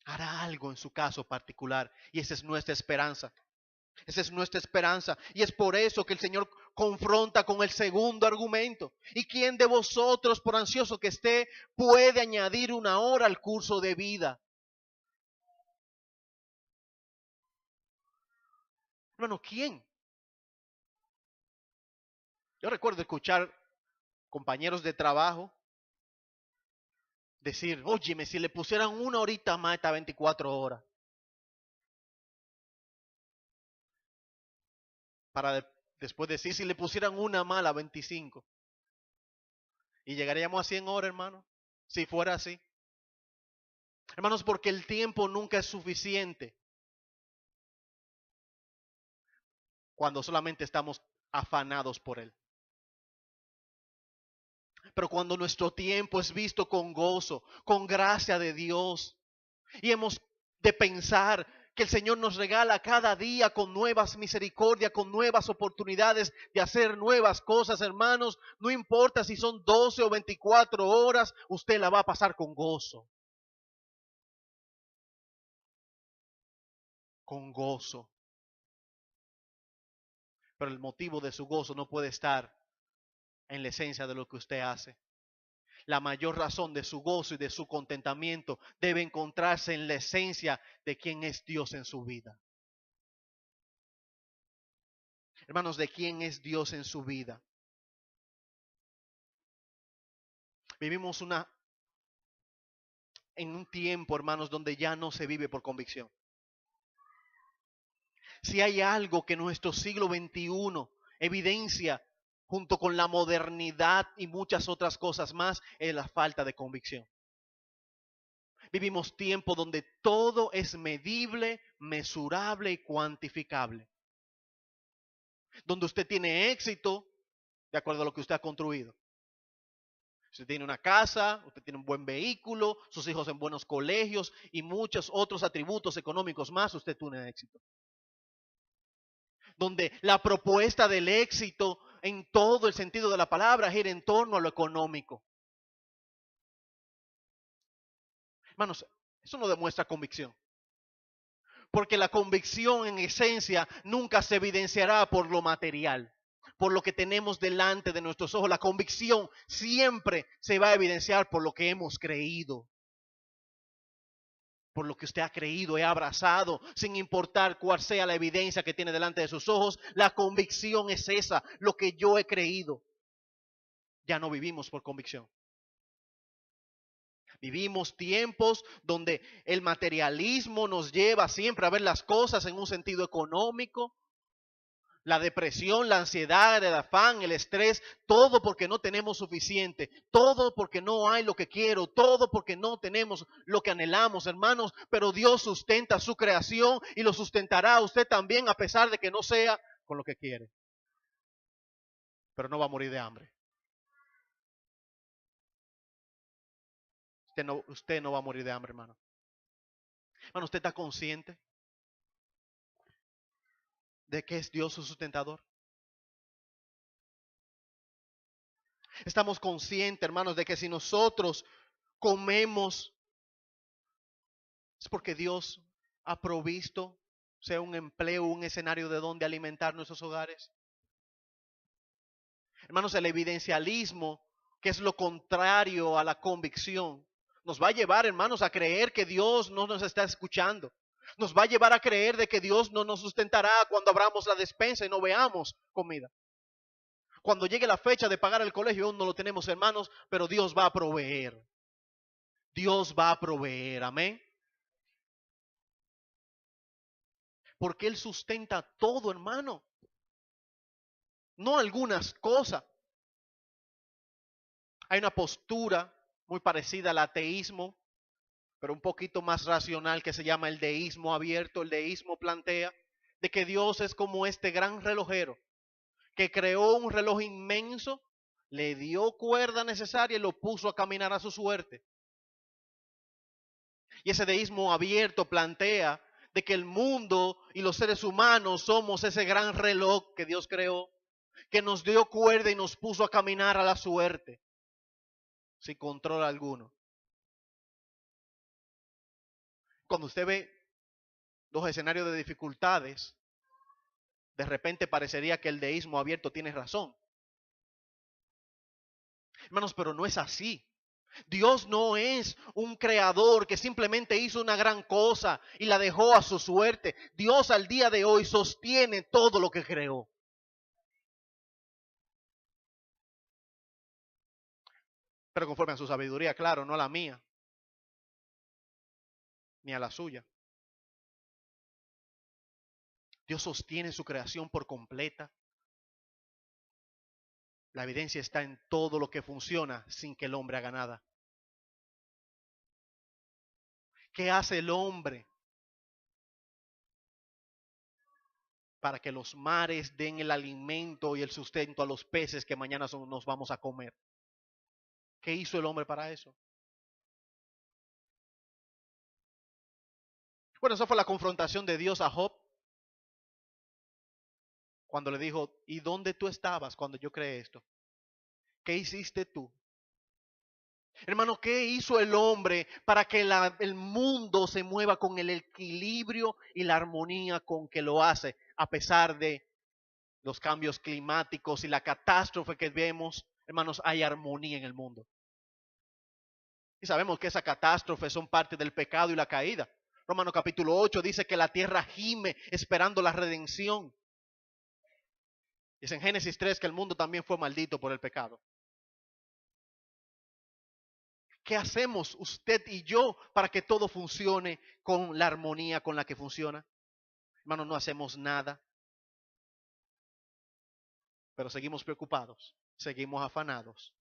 Hará algo en su caso particular. Y esa es nuestra esperanza. Esa es nuestra esperanza. Y es por eso que el Señor confronta con el segundo argumento. ¿Y quién de vosotros, por ansioso que esté, puede añadir una hora al curso de vida? Hermano, ¿quién? Yo recuerdo escuchar compañeros de trabajo decir, óyeme, si le pusieran una horita más esta 24 horas, para después decir, si le pusieran una más a las 25, y llegaríamos a 100 horas, hermano, si fuera así. Hermanos, porque el tiempo nunca es suficiente cuando solamente estamos afanados por él. Pero cuando nuestro tiempo es visto con gozo, con gracia de Dios, y hemos de pensar que el Señor nos regala cada día con nuevas misericordias, con nuevas oportunidades de hacer nuevas cosas, hermanos, no importa si son 12 o 24 horas, usted la va a pasar con gozo. Con gozo. Pero el motivo de su gozo no puede estar en la esencia de lo que usted hace. La mayor razón de su gozo y de su contentamiento debe encontrarse en la esencia de quién es Dios en su vida. Hermanos, ¿de quién es Dios en su vida? Vivimos en un tiempo, hermanos, donde ya no se vive por convicción. Si hay algo que nuestro siglo XXI evidencia junto con la modernidad y muchas otras cosas más, es la falta de convicción. Vivimos tiempo donde todo es medible, mesurable y cuantificable. Donde usted tiene éxito de acuerdo a lo que usted ha construido. Usted tiene una casa, usted tiene un buen vehículo, sus hijos en buenos colegios y muchos otros atributos económicos más, usted tiene éxito. Donde la propuesta del éxito en todo el sentido de la palabra gira en torno a lo económico. Hermanos, eso no demuestra convicción. Porque la convicción en esencia nunca se evidenciará por lo material, por lo que tenemos delante de nuestros ojos. La convicción siempre se va a evidenciar por lo que hemos creído. Por lo que usted ha creído y abrazado, sin importar cuál sea la evidencia que tiene delante de sus ojos, la convicción es esa, lo que yo he creído. Ya no vivimos por convicción. Vivimos tiempos donde el materialismo nos lleva siempre a ver las cosas en un sentido económico. La depresión, la ansiedad, el afán, el estrés, todo porque no tenemos suficiente, todo porque no hay lo que quiero, todo porque no tenemos lo que anhelamos, hermanos. Pero Dios sustenta su creación y lo sustentará a usted también a pesar de que no sea con lo que quiere. Pero no va a morir de hambre. Usted no va a morir de hambre, hermano. Hermano, ¿usted está consciente de que es Dios su sustentador? Estamos conscientes, hermanos, de que si nosotros comemos es porque Dios ha provisto, sea un empleo, un escenario de donde alimentar nuestros hogares. Hermanos, el evidencialismo, que es lo contrario a la convicción, nos va a llevar, hermanos, a creer que Dios no nos está escuchando. Nos va a llevar a creer de que Dios no nos sustentará cuando abramos la despensa y no veamos comida. Cuando llegue la fecha de pagar el colegio, aún no lo tenemos, hermanos, pero Dios va a proveer. Dios va a proveer, amén. Porque Él sustenta todo, hermano. No algunas cosas. Hay una postura muy parecida al ateísmo, pero un poquito más racional, que se llama el deísmo abierto. El deísmo plantea de que Dios es como este gran relojero que creó un reloj inmenso, le dio cuerda necesaria y lo puso a caminar a su suerte. Y ese deísmo abierto plantea de que el mundo y los seres humanos somos ese gran reloj que Dios creó, que nos dio cuerda y nos puso a caminar a la suerte, sin control alguno. Cuando usted ve los escenarios de dificultades, de repente parecería que el deísmo abierto tiene razón. Hermanos, pero no es así. Dios no es un creador que simplemente hizo una gran cosa y la dejó a su suerte. Dios al día de hoy sostiene todo lo que creó. Pero conforme a su sabiduría, claro, no a la mía, ni a la suya. Dios sostiene su creación por completa. La evidencia está en todo lo que funciona sin que el hombre haga nada. ¿Qué hace el hombre para que los mares den el alimento y el sustento a los peces que mañana nos vamos a comer? ¿Qué hizo el hombre para eso? Bueno, esa fue la confrontación de Dios a Job cuando le dijo, ¿y dónde tú estabas cuando yo creé esto? ¿Qué hiciste tú? Hermano, ¿qué hizo el hombre para que el mundo se mueva con el equilibrio y la armonía con que lo hace, a pesar de los cambios climáticos y la catástrofe que vemos? Hermanos, hay armonía en el mundo. Y sabemos que esas catástrofes son parte del pecado y la caída. Romanos capítulo 8 dice que la tierra gime esperando la redención. Dice en Génesis 3 que el mundo también fue maldito por el pecado. ¿Qué hacemos usted y yo para que todo funcione con la armonía con la que funciona? Hermano, no hacemos nada, pero seguimos preocupados, seguimos afanados,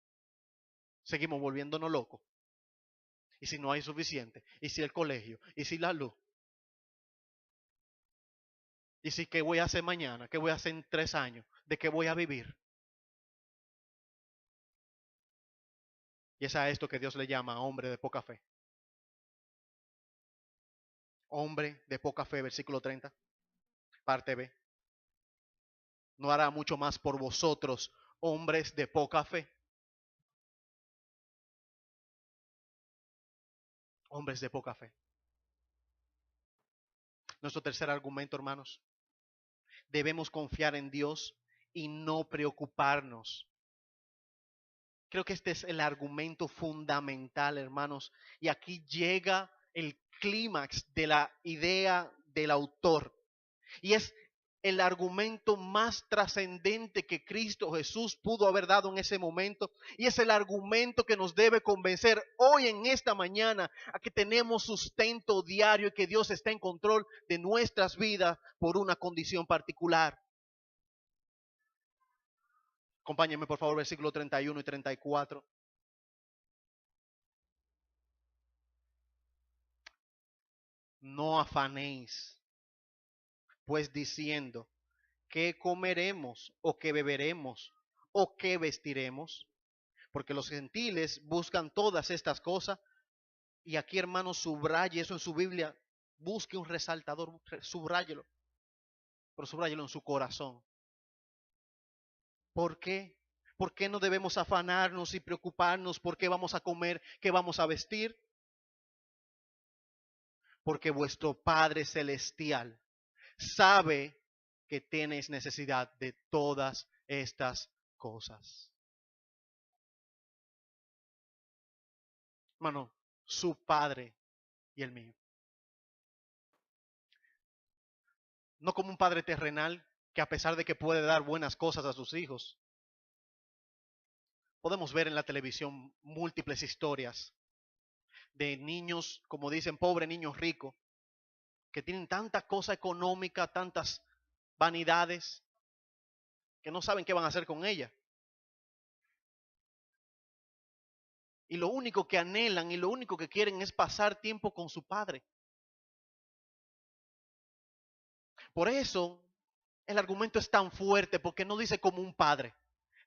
seguimos volviéndonos locos. Y si no hay suficiente, y si el colegio, y si la luz, y si qué voy a hacer mañana, qué voy a hacer en 3 años, de qué voy a vivir. Y es a esto que Dios le llama hombre de poca fe. Hombre de poca fe, versículo 30, parte B. No hará mucho más por vosotros, hombres de poca fe. Hombres de poca fe. Nuestro tercer argumento, hermanos. Debemos confiar en Dios y no preocuparnos. Creo que este es el argumento fundamental, hermanos. Y aquí llega el clímax de la idea del autor. Y es el argumento más trascendente que Cristo Jesús pudo haber dado en ese momento. Y es el argumento que nos debe convencer hoy en esta mañana a que tenemos sustento diario y que Dios está en control de nuestras vidas por una condición particular. Acompáñenme por favor, versículo 31 y 34. No afanéis, pues diciendo, ¿qué comeremos o qué beberemos o qué vestiremos? Porque los gentiles buscan todas estas cosas. Y aquí, hermano, subraye eso en su Biblia. Busque un resaltador, subráyelo. Pero subráyelo en su corazón. ¿Por qué? ¿Por qué no debemos afanarnos y preocuparnos por qué vamos a comer, qué vamos a vestir? Porque vuestro Padre Celestial sabe que tenéis necesidad de todas estas cosas. Hermano, su Padre y el mío. No como un padre terrenal que a pesar de que puede dar buenas cosas a sus hijos, podemos ver en la televisión múltiples historias de niños, como dicen, pobre niños ricos, que tienen tanta cosa económica, tantas vanidades, que no saben qué van a hacer con ella. Y lo único que anhelan y lo único que quieren es pasar tiempo con su padre. Por eso el argumento es tan fuerte, porque no dice como un padre,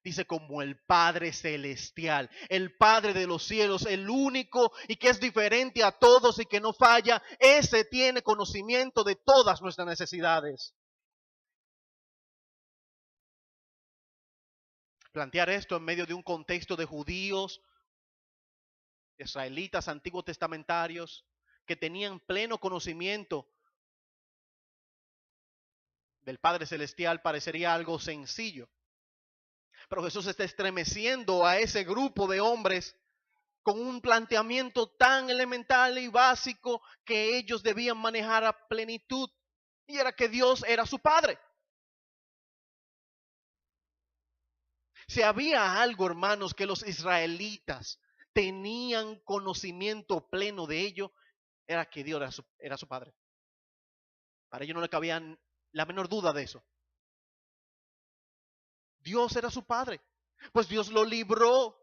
Dice como el Padre Celestial, el Padre de los cielos, el único y que es diferente a todos y que no falla. Ese tiene conocimiento de todas nuestras necesidades. Plantear esto en medio de un contexto de judíos, israelitas, antiguos testamentarios, que tenían pleno conocimiento del Padre Celestial, parecería algo sencillo. Pero Jesús está estremeciendo a ese grupo de hombres con un planteamiento tan elemental y básico que ellos debían manejar a plenitud. Y era que Dios era su Padre. Si había algo, hermanos, que los israelitas tenían conocimiento pleno de ello, era que Dios era su Padre. Para ellos no le cabía la menor duda de eso. Dios era su Padre. Pues Dios lo libró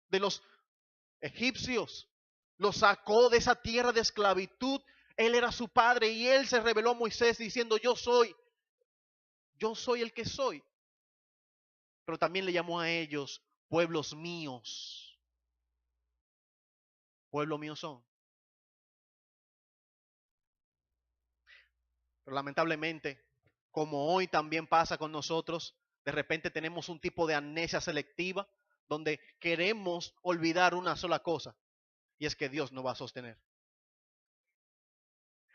de los egipcios, lo sacó de esa tierra de esclavitud. Él era su Padre y Él se reveló a Moisés diciendo, yo soy el que soy. Pero también le llamó a ellos pueblos míos. Pueblo mío son. Pero lamentablemente, como hoy también pasa con nosotros, de repente tenemos un tipo de amnesia selectiva donde queremos olvidar una sola cosa, y es que Dios nos va a sostener.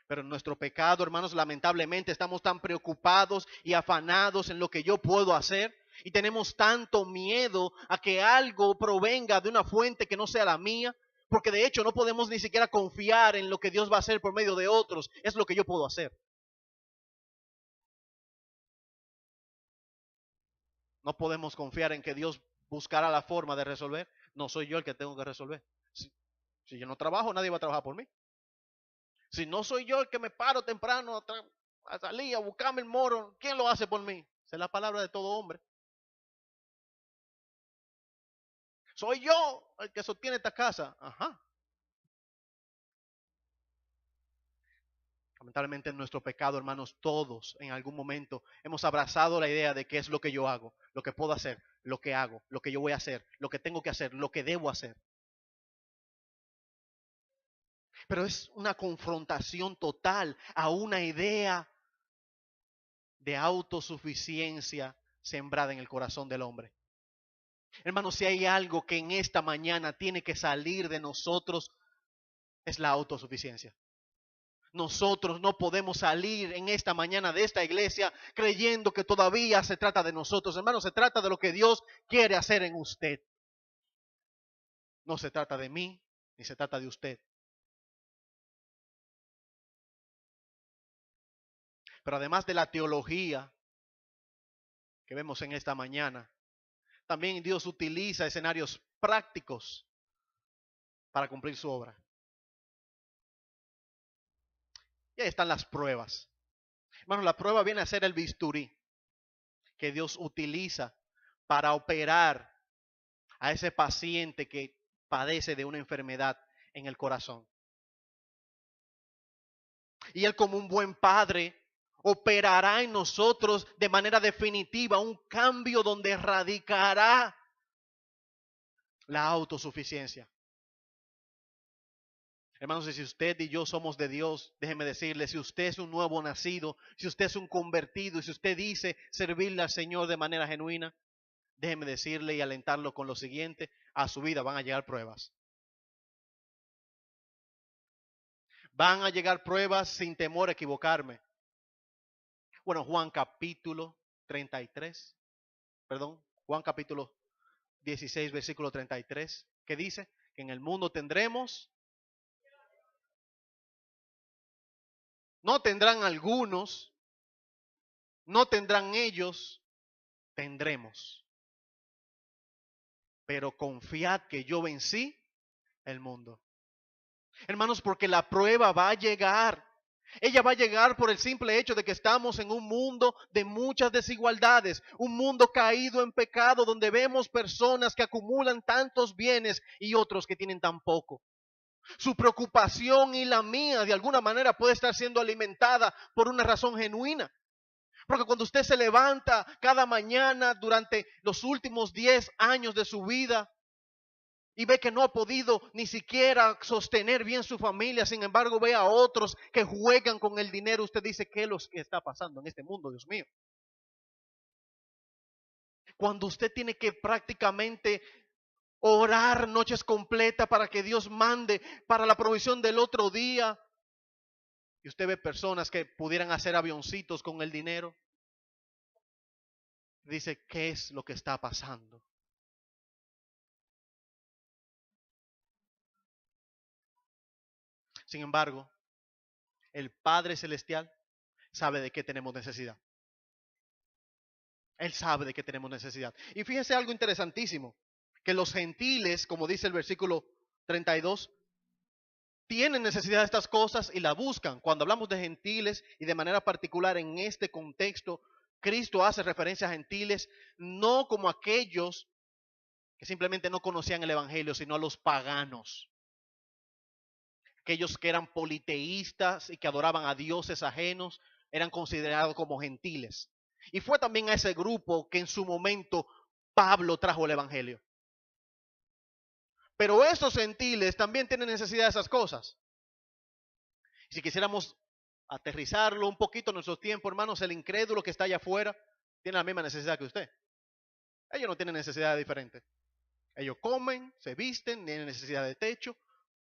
Pero en nuestro pecado, hermanos, lamentablemente estamos tan preocupados y afanados en lo que yo puedo hacer, y tenemos tanto miedo a que algo provenga de una fuente que no sea la mía, porque de hecho no podemos ni siquiera confiar en lo que Dios va a hacer por medio de otros. Es lo que yo puedo hacer. No podemos confiar en que Dios buscará la forma de resolver. No soy yo el que tengo que resolver. Si yo no trabajo, nadie va a trabajar por mí. Si no soy yo el que me paro temprano a salir, a buscarme el moro, ¿quién lo hace por mí? Esa es la palabra de todo hombre. Soy yo el que sostiene esta casa. Ajá. Lamentablemente en nuestro pecado, hermanos, todos en algún momento hemos abrazado la idea de qué es lo que yo hago, lo que puedo hacer, lo que hago, lo que yo voy a hacer, lo que tengo que hacer, lo que debo hacer. Pero es una confrontación total a una idea de autosuficiencia sembrada en el corazón del hombre. Hermanos, si hay algo que en esta mañana tiene que salir de nosotros, es la autosuficiencia. Nosotros no podemos salir en esta mañana de esta iglesia creyendo que todavía se trata de nosotros. Hermanos, se trata de lo que Dios quiere hacer en usted. No se trata de mí, ni se trata de usted. Pero además de la teología que vemos en esta mañana, también Dios utiliza escenarios prácticos para cumplir su obra. Y ahí están las pruebas. Hermanos, la prueba viene a ser el bisturí que Dios utiliza para operar a ese paciente que padece de una enfermedad en el corazón. Y Él, como un buen padre, operará en nosotros de manera definitiva un cambio donde radicará la autosuficiencia. Hermanos, si usted y yo somos de Dios, déjeme decirle, si usted es un nuevo nacido, si usted es un convertido, y si usted dice servirle al Señor de manera genuina, déjeme decirle y alentarlo con lo siguiente: a su vida van a llegar pruebas. Van a llegar pruebas sin temor a equivocarme. Bueno, Juan capítulo 16, versículo 33, que dice que en el mundo tendremos, no tendrán algunos, no tendrán ellos, tendremos. Pero confiad que yo vencí el mundo. Hermanos, porque la prueba va a llegar. Ella va a llegar por el simple hecho de que estamos en un mundo de muchas desigualdades, un mundo caído en pecado donde vemos personas que acumulan tantos bienes y otros que tienen tan poco. Su preocupación y la mía de alguna manera puede estar siendo alimentada por una razón genuina. Porque cuando usted se levanta cada mañana durante los últimos 10 años de su vida y ve que no ha podido ni siquiera sostener bien su familia, sin embargo ve a otros que juegan con el dinero, usted dice, ¿qué es lo que está pasando en este mundo, Dios mío? Cuando usted tiene que prácticamente orar noches completas para que Dios mande para la provisión del otro día, y usted ve personas que pudieran hacer avioncitos con el dinero, dice, ¿qué es lo que está pasando? Sin embargo, el Padre Celestial sabe de qué tenemos necesidad. Él sabe de qué tenemos necesidad. Y fíjese algo interesantísimo, que los gentiles, como dice el versículo 32, tienen necesidad de estas cosas y la buscan. Cuando hablamos de gentiles y de manera particular en este contexto, Cristo hace referencia a gentiles no como aquellos que simplemente no conocían el Evangelio, sino a los paganos. Aquellos que eran politeístas y que adoraban a dioses ajenos, eran considerados como gentiles. Y fue también a ese grupo que en su momento Pablo trajo el Evangelio. Pero esos gentiles también tienen necesidad de esas cosas. Si quisiéramos aterrizarlo un poquito en nuestro tiempo, hermanos, el incrédulo que está allá afuera tiene la misma necesidad que usted. Ellos no tienen necesidad diferente. Ellos comen, se visten, tienen necesidad de techo,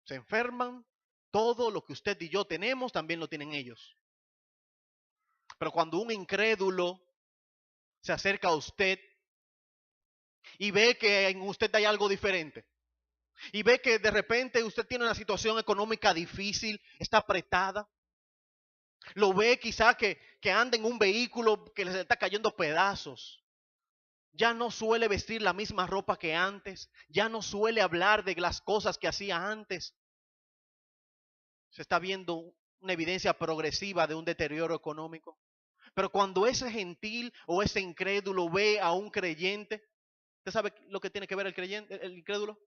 se enferman. Todo lo que usted y yo tenemos también lo tienen ellos. Pero cuando un incrédulo se acerca a usted y ve que en usted hay algo diferente, y ve que de repente usted tiene una situación económica difícil, está apretada, lo ve quizá que anda en un vehículo que le está cayendo pedazos, ya no suele vestir la misma ropa que antes, ya no suele hablar de las cosas que hacía antes. Se está viendo una evidencia progresiva de un deterioro económico. Pero cuando ese gentil o ese incrédulo ve a un creyente, ¿usted sabe lo que tiene que ver el creyente, el incrédulo?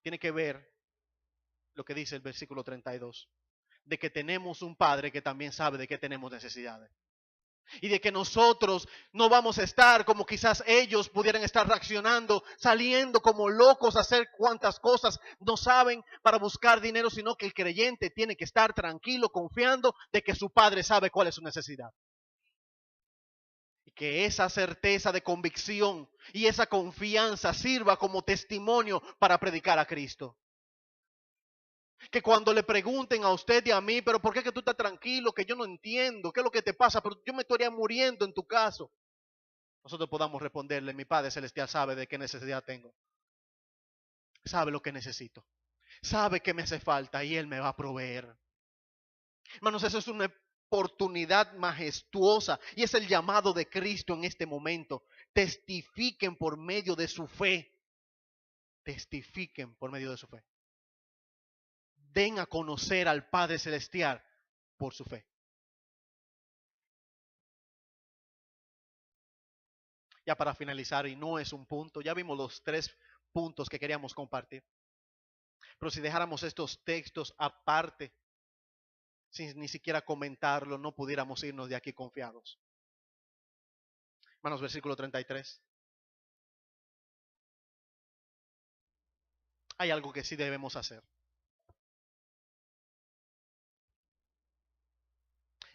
Tiene que ver lo que dice el versículo 32, de que tenemos un Padre que también sabe de qué tenemos necesidades. Y de que nosotros no vamos a estar como quizás ellos pudieran estar reaccionando, saliendo como locos a hacer cuantas cosas no saben para buscar dinero, sino que el creyente tiene que estar tranquilo, confiando de que su Padre sabe cuál es su necesidad. Y que esa certeza de convicción y esa confianza sirva como testimonio para predicar a Cristo. Que cuando le pregunten a usted y a mí, pero ¿por qué que tú estás tranquilo? Que yo no entiendo, ¿qué es lo que te pasa? Pero yo me estaría muriendo en tu caso. Nosotros podamos responderle, mi Padre Celestial sabe de qué necesidad tengo. Sabe lo que necesito. Sabe que me hace falta y Él me va a proveer. Hermanos, eso es una oportunidad majestuosa y es el llamado de Cristo en este momento. Testifiquen por medio de su fe. Testifiquen por medio de su fe. Den a conocer al Padre Celestial por su fe. Ya para finalizar, y no es un punto, ya vimos los 3 puntos que queríamos compartir. Pero si dejáramos estos textos aparte, sin ni siquiera comentarlo, no pudiéramos irnos de aquí confiados. Hermanos, versículo 33. Hay algo que sí debemos hacer.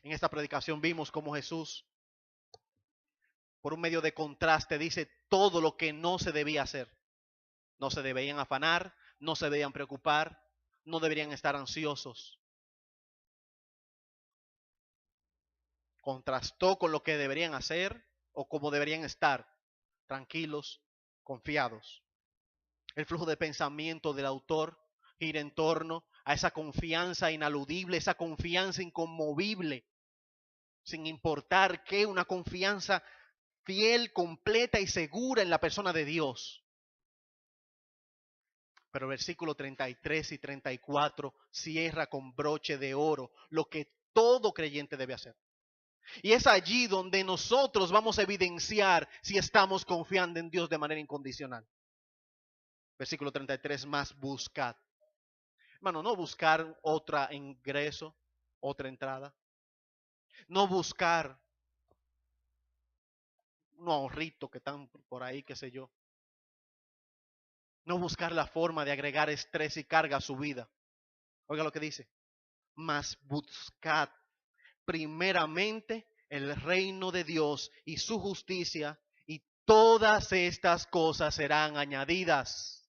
En esta predicación vimos cómo Jesús, por un medio de contraste, dice todo lo que no se debía hacer. No se debían afanar, no se debían preocupar, no deberían estar ansiosos. Contrastó con lo que deberían hacer o cómo deberían estar, tranquilos, confiados. El flujo de pensamiento del autor gira en torno a esa confianza inaludible, esa confianza inconmovible, sin importar qué, una confianza fiel, completa y segura en la persona de Dios. Pero versículo 33 y 34 cierra con broche de oro lo que todo creyente debe hacer. Y es allí donde nosotros vamos a evidenciar si estamos confiando en Dios de manera incondicional. Versículo 33, más buscad. Hermano, no buscar otro ingreso, otra entrada. No buscar unos ahorritos que están por ahí, qué sé yo. No buscar la forma de agregar estrés y carga a su vida. Oiga lo que dice. Mas buscad primeramente el reino de Dios y su justicia, y todas estas cosas serán añadidas.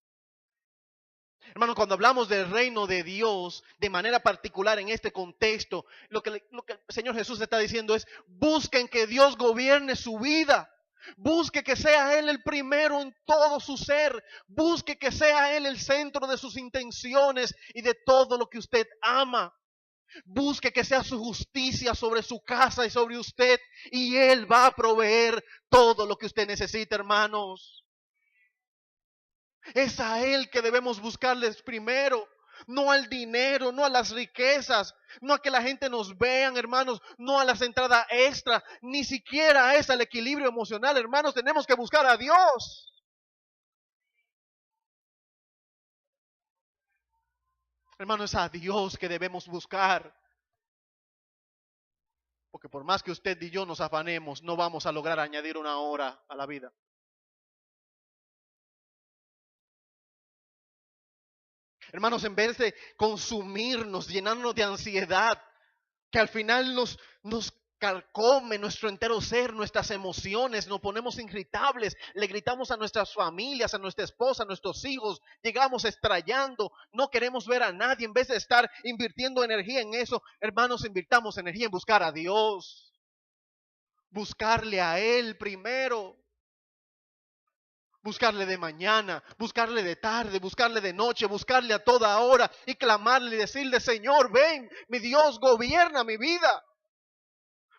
Hermano, cuando hablamos del reino de Dios, de manera particular en este contexto, lo que el Señor Jesús está diciendo es, busquen que Dios gobierne su vida. Busque que sea Él el primero en todo su ser. Busque que sea Él el centro de sus intenciones y de todo lo que usted ama. Busque que sea su justicia sobre su casa y sobre usted. Y Él va a proveer todo lo que usted necesita, hermanos. Es a Él que debemos buscarles primero. No al dinero, no a las riquezas, no a que la gente nos vean, hermanos, no a las entradas extra, ni siquiera es al equilibrio emocional, hermanos. Tenemos que buscar a Dios. Hermanos, es a Dios que debemos buscar. Porque por más que usted y yo nos afanemos, no vamos a lograr añadir una hora a la vida. Hermanos, en vez de consumirnos, llenarnos de ansiedad, que al final nos carcome nuestro entero ser, nuestras emociones, nos ponemos irritables, le gritamos a nuestras familias, a nuestra esposa, a nuestros hijos, llegamos estrellando, no queremos ver a nadie. En vez de estar invirtiendo energía en eso, hermanos, invirtamos energía en buscar a Dios, buscarle a Él primero. Buscarle de mañana, buscarle de tarde, buscarle de noche, buscarle a toda hora y clamarle y decirle, Señor, ven, mi Dios, gobierna mi vida.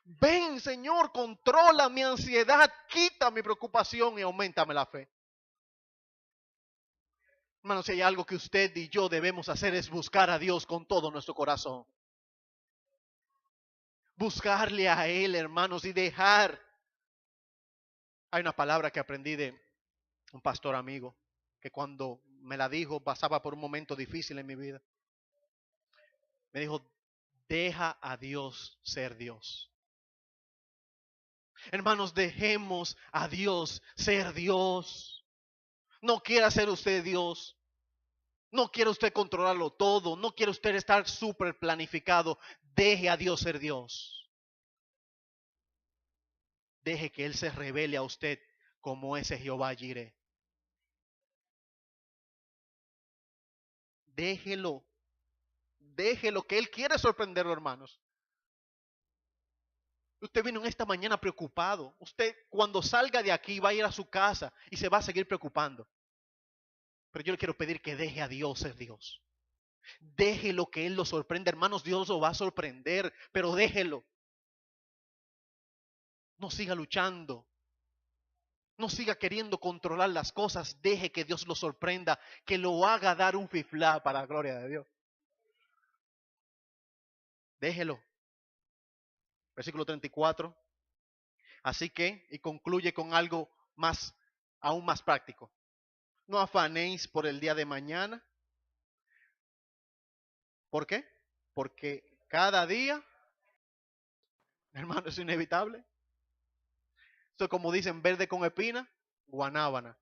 Ven, Señor, controla mi ansiedad, quita mi preocupación y aumentame la fe. Hermanos, si hay algo que usted y yo debemos hacer es buscar a Dios con todo nuestro corazón. Buscarle a Él, hermanos, y dejar. Hay una palabra que aprendí de un pastor amigo, que cuando me la dijo pasaba por un momento difícil en mi vida. Me dijo, deja a Dios ser Dios. Hermanos, dejemos a Dios ser Dios. No quiera ser usted Dios. No quiere usted controlarlo todo. No quiere usted estar súper planificado. Deje a Dios ser Dios. Deje que Él se revele a usted como ese Jehová Jireh. Déjelo. Déjelo que Él quiere sorprenderlo, hermanos. Usted vino en esta mañana preocupado. Usted cuando salga de aquí va a ir a su casa y se va a seguir preocupando. Pero yo le quiero pedir que deje a Dios ser Dios. Déjelo que Él lo sorprenda. Hermanos, Dios lo va a sorprender, pero déjelo. No siga luchando. No siga queriendo controlar las cosas. Deje que Dios lo sorprenda, que lo haga dar un fiflá para la gloria de Dios. Déjelo. Versículo 34. Así que, y concluye con algo más, aún más práctico. No afanéis por el día de mañana. ¿Por qué? Porque cada día, hermano, es inevitable. Esto, como dicen, verde con espina, guanábana.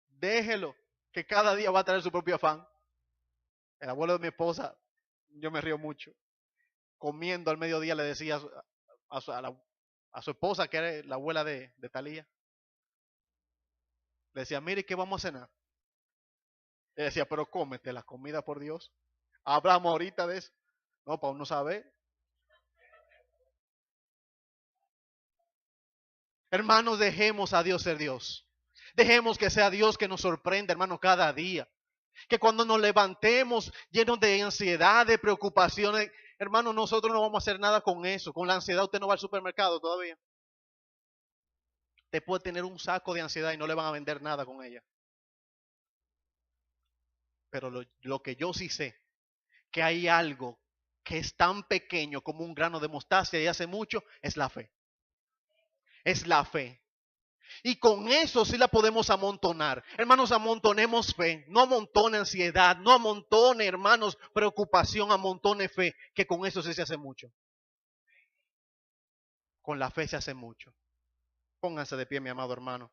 Déjelo, que cada día va a traer su propio afán. El abuelo de mi esposa, yo me río mucho. Comiendo al mediodía le decía a su esposa, que era la abuela de Talía, le decía, mire, ¿qué vamos a cenar? Ella decía, pero cómete la comida, por Dios. Hablamos ahorita de eso. No, para uno saber. Hermanos, dejemos a Dios ser Dios. Dejemos que sea Dios que nos sorprenda, hermano, cada día. Que cuando nos levantemos llenos de ansiedad, de preocupaciones, hermano, nosotros no vamos a hacer nada con eso. Con la ansiedad usted no va al supermercado todavía. Usted puede tener un saco de ansiedad y no le van a vender nada con ella. Pero lo que yo sí sé, que hay algo que es tan pequeño como un grano de mostaza y hace mucho, es la fe. Es la fe. Y con eso sí la podemos amontonar. Hermanos, amontonemos fe. No amontone ansiedad. No amontone, hermanos, preocupación. Amontone fe. Que con eso sí se hace mucho. Con la fe se hace mucho. Pónganse de pie, mi amado hermano.